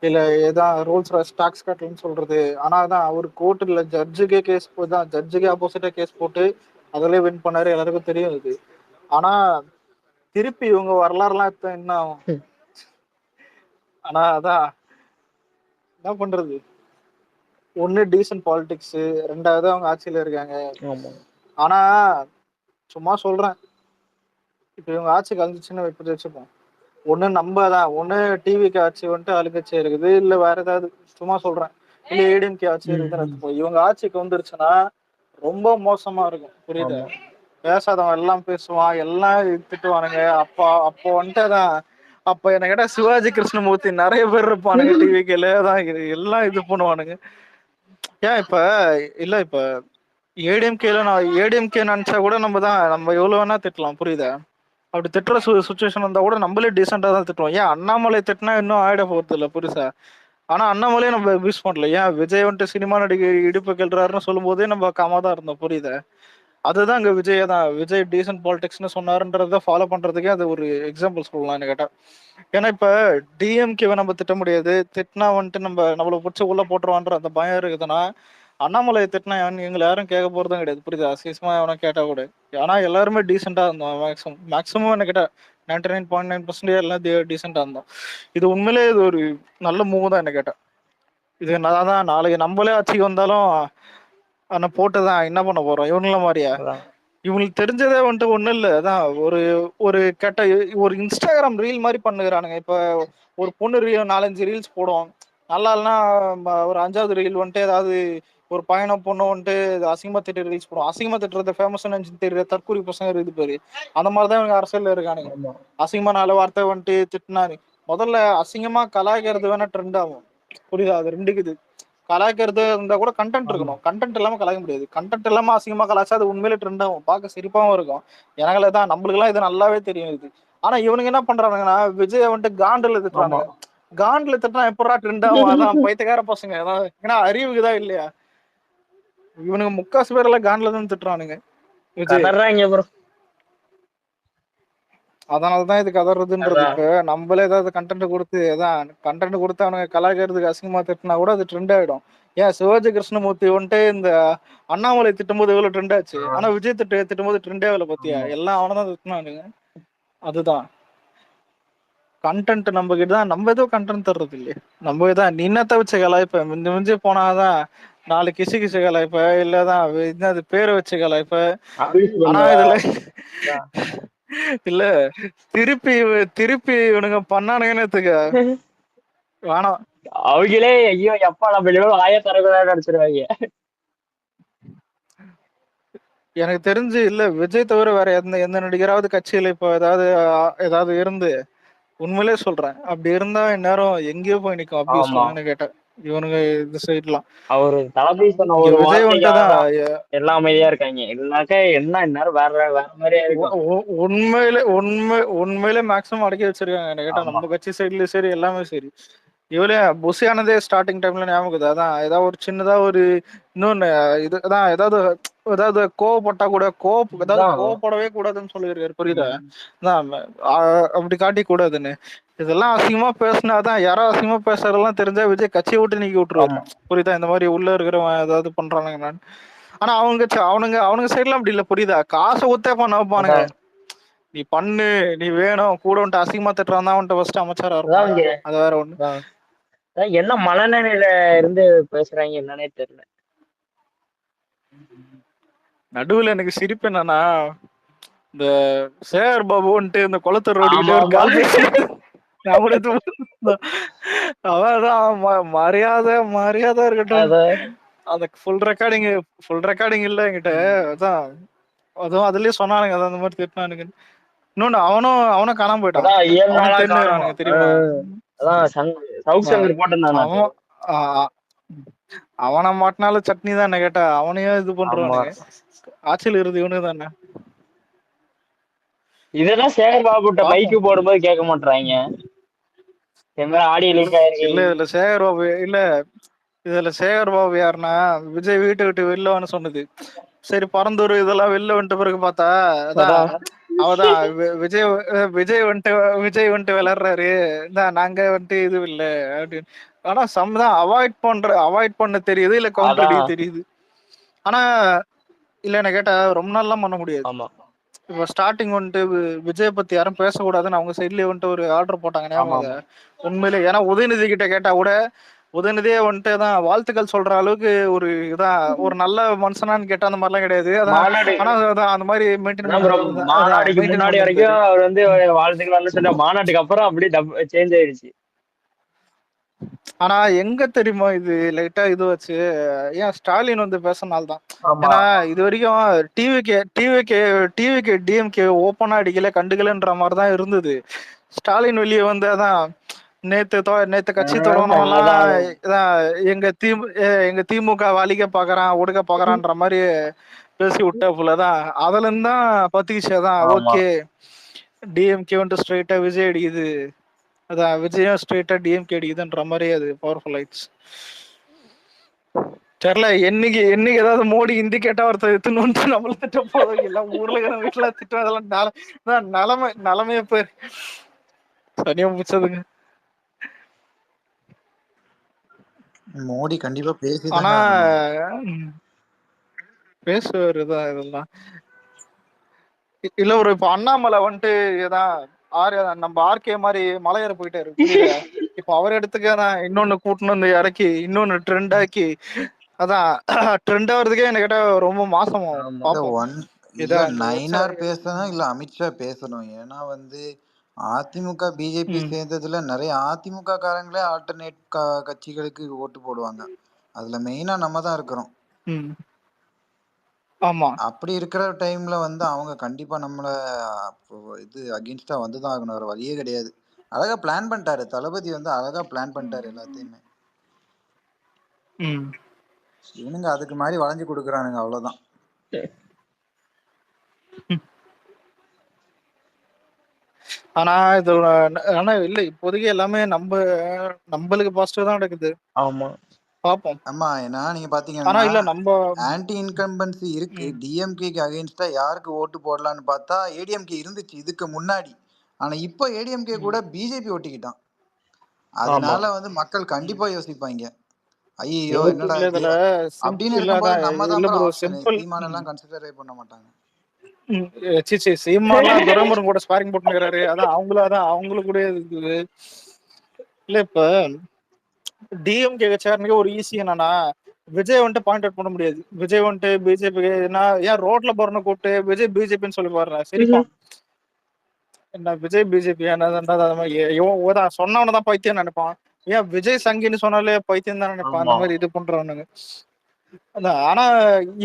இல்ல ஏதான் ரூல்ஸ் டாக்ஸ் கட்டலன்னு சொல்றது. ஆனா அதான் அவர் கோர்ட்டுல ஜட்ஜுக்கே கேஸ் தான், ஜட்ஜுக்கே ஆப்போசிட்டா கேஸ் போட்டு அதிலே வின் பண்ணாரு, எல்லாருக்கும் தெரியும் இது. ஆனா திருப்பி இவங்க வரலாறுலாம் இப்ப என்ன ஆகும்? ஆனா அதான் என்ன பண்றது, ஒண்ணு டீசன்ட் பாலிடிக்ஸ், ரெண்டாவது அவங்க ஆட்சியில இருக்காங்க. ஆனா சும்மா சொல்றேன், இப்ப இவங்க ஆட்சி கலந்துச்சுன்னு இப்படி வச்சுப்போம். ஒண்ணு நம்ம தான், ஒண்ணு டிவிக்கு ஆட்சி வந்துட்டு ஆளுங்கட்சி இருக்குது, இல்ல வேற ஏதாவது சும்மா சொல்றேன், இல்ல ஏடிஎம்கே ஆட்சி இருக்குதுன்னு எடுத்துப்போம். இவங்க ஆட்சிக்கு வந்துருச்சுன்னா ரொம்ப மோசமா இருக்கும், புரியுது? பேசாதவன் எல்லாம் பேசுவான், எல்லாம் திட்டுவானுங்க. அப்போ வந்துட்டு அதான், அப்ப என்ன கேட்டா சிவாஜி கிருஷ்ணமூர்த்தி நிறைய பேர் இருப்பானுங்க டிவிக்கேல தான், எல்லாம் இது பண்ணுவானுங்க. ஏன் இப்ப இல்ல இப்ப ஏடிஎம்கே நினைச்சா கூட நம்ம எவ்வளவு வேணா திட்டலாம், புரியுதா? அப்படி திட்டுற சுச்சுவேஷன் வந்தா கூட நம்மளே டீசெண்டா தான் திட்டுவோம். ஏன் அண்ணாமலை திட்டினா இன்னும் ஆயிட போறது இல்ல புரியுதா? ஆனா அண்ணாமலையே நம்ம யூஸ் பண்ணல. ஏன் விஜய் வந்துட்டு சினிமா நடிகை இடுப்பு கெல்றாருன்னு சொல்லும் போதே நம்ம காமா தான் இருந்தோம், புரியுதா? அதுதான் அங்க விஜய் தான், விஜய் டீசன்ட் பாலிடிக்ஸ்னு சொன்னாருன்றத ஃபாலோ பண்றதுக்கே அது ஒரு எக்ஸாம்பிள் சொல்லலாம் கேட்டா. ஏன்னா இப்ப டிஎம்கேவை நம்ம திட்ட முடியாது, திட்டினா வந்துட்டு நம்மள பிடிச்சி உள்ள போட்டுருவான்ற அந்த பயம் இருக்குதுன்னா, அண்ணாமலை திட்டினா எங்களை யாரும் கேட்க போறதும் கிடையாது, புரியுதா? அசிஸ்மா எவனா கேட்டா கூட. ஆனா எல்லாருமே டீசெண்டா இருந்தோம், மேக்ஸிமம் என்ன கேட்டா 99.9% எல்லாம் டீசெண்டா இருந்தோம். இது உண்மையிலே இது ஒரு நல்ல மூவ் தான் என்ன கேட்டா. இது நான் தான் நாளைக்கு நம்மளே ஆட்சிக்கு வந்தாலும் ஆனா போட்டுதான் என்ன பண்ண போறோம் இவங்கள மாதிரியா? இவங்களுக்கு தெரிஞ்சதே வந்துட்டு ஒண்ணும் இல்ல, அதான் ஒரு கெட்ட ஒரு இன்ஸ்டாகிராம் ரீல் மாதிரி பண்ணுகிறானுங்க. இப்ப ஒரு பொண்ணு 4-5 ரீல்ஸ் போடும், நல்லா இல்லைன்னா ஒரு 5வது ரீல் வந்துட்டு ஏதாவது ஒரு பையனும் பொண்ணு வந்துட்டு அசிங்கமா திட்டு ரீல்ஸ் போடும். அசிங்கமா திட்டுறது ஃபேமஸ் தெரியல, தற்கூரி பசங்க இருக்குது பேரு. அந்த மாதிரிதான் இவங்க அரசியல்ல இருக்கானுங்க. அசிங்கமா 4 வார்த்தை வந்துட்டு திட்டினாரு. முதல்ல அசிங்கமா கலாய்க்கிறது வேணா ட்ரெண்ட் ஆகும், புரியுதா? அது ரெண்டுக்குது. கலாய்க்கிறது இருந்தா கூட கண்டென்ட் இருக்கணும், கண்டென்ட் இல்லாம கலாய்க்க முடியாது. கண்டென்ட் இல்லாம அசிங்கமா கலாய்ச்சா அது உண்மையிலே ட்ரெண்ட் ஆகும், பார்க்க சிரிப்பாவும் இருக்கும். எனக்குல தான், நம்மளுக்கு எல்லாம் இது நல்லாவே தெரியும் இது. ஆனா இவனுங்க என்ன பண்றானுங்கன்னா விஜய வந்துட்டு காண்டுல திட்டுறானுங்க. காண்டுல திட்டினா எப்படா ட்ரெண்ட் ஆகும்? அதான் பைத்தியக்கார பசங்க, அதான் ஏன்னா அறிவுக்குதான் இல்லையா? இவனுங்க முக்காசு பேர் எல்லாம் காண்டுல தான் திட்டுறானுங்க விஜய். அதனாலதான் இது கதறதுன்றது. இப்ப நம்மளே ஏதாவது கண்டென்ட் கொடுத்து அவனுங்க கலாய்க்கிறதுக்கு அசிங்கமா திட்டினா கூட அது ட்ரெண்ட் ஆயிடும். ஏன் சிவாஜி கிருஷ்ணமூர்த்தி வந்துட்டு இந்த அண்ணாமலை திட்டும்போது எவ்வளவு ட்ரெண்ட் ஆச்சு, ஆனா விஜய் திட்டும்போது ட்ரெண்டே ஆகல பத்தியா? எல்லாம் அவனதான் திட்டினானுங்க. அதுதான் கண்டென்ட் நம்ம கிட்ட தான், நம்ம ஏதோ கண்டென்ட் தர்றது இல்லையே. நம்ம இதான் நீ என்னத்த வச்ச கலாய்ப்ப, மிஞ்சி போனாதான் 4 கிசு கலாய்ப்ப, இல்லதான் என்னது பேரை வச்சு கலாய்ப்ப. ஆனா இதுல இல்ல திருப்பி இவனுங்க பண்ணானுங்கன்னு எடுத்துக்க வேணாம். அவங்களே ஐயோ எப்பா நம்ம ஆயத்தரகுதான் நினைச்சிருவாங்க. எனக்கு தெரிஞ்சு இல்ல விஜய் தவிர வேற எந்த நடிகராவது கட்சியில இப்ப ஏதாவது இருந்து, உண்மையிலே சொல்றேன், அப்படி இருந்தா இந்நேரம் எங்கேயோ போய் நிக்கும் அபியூஸ்லாம் கேட்டேன். இவனுங்க இந்த சைட்லாம் அவரு தளபதி சொன்ன ஒரு விஜய் வந்துட்டுதான் எல்லாம் அமைதியா இருக்காங்க, இல்லைனாக்கா என்ன இந்நேரம் வேற மாதிரியா இருக்கும். உண்மையிலே மேக்ஸிமம் அடக்கி வச்சிருக்காங்க என்ன கேட்டா. நம்ம கட்சி சைட்லயும் சரி, எல்லாமே சரி. இவளே புஷியானதே ஸ்டார்டிங் டைம்ல ஞாபகம். அதான் ஏதாவது ஒரு சின்னதா ஒரு இன்னொன்னு இதுதான், ஏதாவது கோவப்பட்டா கூட கோவப்படவே கூடாதுன்னு சொல்லியிருக்காரு, புரியுதா? அப்படி காட்டி கூடாதுன்னு. இதெல்லாம் அசிங்கமா பேசினாதான், யாரோ அசிங்கமா பேசுறதெல்லாம் தெரிஞ்சா விஜய் கட்சியை விட்டு நீக்கி விட்டுருவாரு, புரியுதா? இந்த மாதிரி உள்ள இருக்கிறவன் ஏதாவது பண்றானுங்க நான். ஆனா அவனுங்க சைட்லாம் அப்படி இல்ல, புரியுதா? காசை ஊத்தே பண்ண வைப்பானுங்க. நீ பண்ணு, நீ வேணும் கூட வந்துட்டு அசிங்கமா திட்டுறான் தான் வந்துட்டு ஃபர்ஸ்ட் அமைச்சரா இருக்கும். அது வேற ஒண்ணு. என்ன மனநிலையில இருந்து பேசுறாங்க என்னன்னே தெரியல. நடுவுல எனக்கு சிரிப்பு என்னன்னா, இந்த சேகர் பாபு வந்துட்டு இந்த குளத்தூர் ரோடிக்கிட்ட ஒரு கால் அவதான் மரியாதை இருக்கட்டும். அந்த ஃபுல் ரெக்கார்டிங் இல்ல என்கிட்ட. அதான் அதுவும் அதுலயே சொன்னானுங்க, அதான் அந்த மாதிரி திட்டினானுங்க. இன்னொன்னு அவனும் காணாம போயிட்டான். அதான் 7 அவனும் நாளா காணுமா. தேடினுக்குறானுங்க தெரியுமா? அதான் சவுத் வா- சங்கர் போட்டிருந்தானே. அவன் ஆ, அவனை மாட்டினாலும் சட்னி தான் கேட்டா, அவனையும் இது ஆமா, பண்றானுங்க. ஆட்சியில் இருந்து இவனுக்கு தானே. இதெல்லாம் சேகர் பாபுட்ட மைக்கு பாப்போம். போடும்போது கேட்க மாட்டாங்க. இந்த மாதிரி ஆடியோ லீக் ஆயிருக்கு. இல்ல இதுல சேகர் பாபு யாருன்னா, விஜய் வீட்டை விட்டு வெளிலவான்னு சொன்னது. சரி பரந்தூர் இதெல்லாம் வெளில வந்துட்ட பிறகு பார்த்தா, அதான் அதான். அவதான் விஜய் விஜய் வந்துட்டு விளையாடுறாரு. நாங்க வந்துட்டு இது இல்ல அப்படின்னு. ஆனா தான் அவாய்ட் பண்ண தெரியுது, இல்ல கவுண்டர் அதான். அடிக்க தெரியுது. ஆனா இல்ல என்ன கேட்டா ரொம்ப நாள்லாம் பண்ண முடியாது. ஆமா, இப்ப ஸ்டார்டிங் வந்துட்டு விஜய் பத்தி யாரும் பேசக்கூடாதுன்னு அவங்க சைட்லயே வந்துட்டு ஒரு ஆர்டர் போட்டாங்க ஆமா, ஞாபகம் ஆமா. அது. உண்மையிலே ஏன்னா உதயநிதி கிட்ட கேட்டா கூட உதயநிதியே வந்துட்டு தான் வாழ்த்துக்கள் சொல்ற அளவுக்கு ஒரு இதான் ஒரு நல்ல மனுஷனான்னு கேட்டா அந்த மாதிரிலாம் கிடையாது. அதான் மாநாடு ஆனா அதான் அந்த மாதிரி மெயின்டைன் அதான் ப்ரோ, மாநாடுக்கு மெயின்டைன் முன்னாடி வரைக்கும் பண்ணியிருந்தாரு. அவர் வந்து வாழ்த்துக்கலாம்னு சொன்ன, மாநாட்டுக்கு அப்புறம் அப்படியே சேஞ்ச் ஆயிடுச்சு. ஆனா எங்க தெரியுமா இது லைட்டா இது வச்சு ஏன் ஸ்டாலின் வந்து பேசினால்தான் தான். ஆமா, ஏன்னா இது வரைக்கும் டிவிகே டிஎம்கே ஓப்பனா அடிக்கல கண்டுக்கலன்ற மாதிரி தான் இருந்தது. ஸ்டாலின் வெளியே வந்து அதான் நேத்து கட்சி தொடங்கினவெல்லாம் அதான். இதான் எங்க திமுக அழிக்க பாக்குறான் ஒடுக்க பாக்குறான்ற மாதிரி பேசி விட்டா புள்ளதான். அதுல இருந்து தான் பத்திக்கிச்சதான் ஆமா. ஓகே டிஎம்கே வந்துட்டு ஸ்ட்ரைட்டா விஜய் அடிக்குது, அதான் விஜயம் ஸ்ட்ரெயிட்டா டிஎம்கே அடிக்குதுன்ற மாதிரி அது பவர்ஃபுல் ஆயிடுச்சு. தெரியல என்னைக்கு ஏதாவது மோடி ஹிந்தி கேட்டா ஒருத்தர் எத்துன்னு நம்மள திட்ட போதும். எல்லாம் ஊர்ல இருக்கிற வீட்டுல திட்டம் அதெல்லாம் நிலைமைய பேர் சரியா முடிச்சதுங்க. மோடி கண்டிப்பா ஆனா பேசிதாங்க ஆகணும். பேசுவாரு தான் இதெல்லாம். இல்ல ஒரு இப்ப அண்ணாமலை வந்துட்டு ஏதான் நம்ம ஆர்கே மாதிரி மலையேற போயிட்டாரு புரியுதா. இப்ப அவர் இடத்துக்கு இன்னொன்னு கூட்டணும் வந்து இறக்கி இன்னொன்னு ட்ரெண்ட் ஆக்கி அதான் ட்ரெண்ட் ஆகுறதுக்கே என்ன கேட்டா ரொம்ப மாசம் ஆகும். ஆமா. இல்ல பாப்போம். இல்ல இதான் இந்த நயினார் பேசணும், இல்ல அமித்ஷா பேசணும். ஏன்னா வந்து அதிமுக பிஜேபி ம், சேர்ந்ததுல நிறைய அதிமுக காரங்களே ஆல்டர்னேட் கட்சிகளுக்கு ஓட்டு போடுவாங்க. அதுல மெயினா நம்ம தான் இருக்கிறோம். ம். ஆமா. அப்படி இருக்கிற டைம்ல வந்து அவங்க கண்டிப்பா நம்மள அப்போ இது அகெயின்ஸ்டா வந்துதான் ஆகணும், வேற வழியே கிடையாது. அழகா பிளான் பண்ணிட்டாரு தளபதி, வந்து அழகா பிளான் பண்ணிட்டாரு எல்லாத்தையுமே. ம். இவனுங்க அதுக்கு மாதிரி வளைஞ்சு கொடுக்குறானுங்க, அவ்வளவுதான். ஆனா இது ஆனா இல்ல இப்போதைக்கு எல்லாமே நம்மளுக்கு பாசிட்டிவ் தான் நடக்குது. ஆமா, பாப்போம். ஆமா, ஏன்னா நீங்க ஆனா பாத்தீங்கன்னா இல்ல நம்ம ஆன்டி இன்கம்பன்சி இருக்கு. ம், டிஎம்கேக்கு அகைன்ஸ்டா யாருக்கு ஓட்டு போடலான்னு பார்த்தா ஏடிஎம்கே இருந்துச்சு இதுக்கு முன்னாடி. ஆனா இப்போ ஏடிஎம்கே கூட ம், பிஜேபி ஒட்டிக்கிட்டான். ஆமா. அதனால வந்து மக்கள் ம். கண்டிப்பா யோசிப்பாங்க, ஐயோ என்னடா இல்ல இது இதுல அப்படின்னு இல்ல இருக்கும்போது. அதான் நம்ம தான் இல்ல ப்ரோ ப்ரோ ஆப்ஷன், சிம்பிள். சீமான் எல்லாம் கன்சிடரே பண்ண மாட்டாங்க. சீச்சி சீமாலாம் துரைமுருகன் கூட ஸ்பாரிங் போட்டுக்கிறாரு. அதான் அவங்களும் கூட இருக்குது. இல்ல இப்ப டிஎம்கே கட்சியாரனுக்கு ஒரு ஈஸி என்னன்னா விஜய் வந்துட்டு பாயிண்ட் அவுட் பண்ண முடியாது. விஜய் வந்துட்டு பிஜேபி ஏன் ரோட்ல போறன கூப்பிட்டு விஜய் பிஜேபின்னு சொல்லி பாடுறேன் சிரிப்பான். என்ன விஜய் பிஜேபி சொன்னவனதான் பைத்தியம் நினைப்பான். ஏன் விஜய் சங்கின்னு சொன்னாலே பைத்தியம் தான் நினைப்பான். அந்த ஆமா, மாதிரி இது பண்றவனுங்க. அதான் ஆனா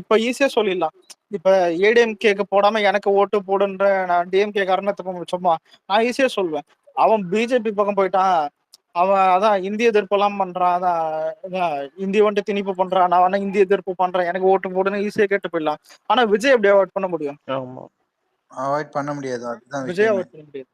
இப்ப ஈஸியா சொல்லிடலாம். இப்ப ஏடிஎம்கேக்கு போடாம எனக்கு ஓட்டு போடுன்ற நான் டிஎம்கே காரணத்துக்கு சும்மா நான் ஈஸியா சொல்லுவேன். அவன் பிஜேபி பக்கம் போயிட்டான், அவன் அதான் இந்திய எதிர்ப்பு எல்லாம் பண்றான், அதான் இந்திய வந்துட்டு திணிப்பு பண்றான், நான் வேணா இந்திய எதிர்ப்பு பண்றேன் எனக்கு ஓட்டு போடுன்னு ஈஸியா கேட்டு போயிடலாம். ஆனா விஜய் எப்படி அவாய்ட் பண்ண முடியும்? ஆமா. அவாய்ட் பண்ண முடியாது, அதுதான் விஜய் விஷயமே. அவாய்ட் பண்ண முடியாது.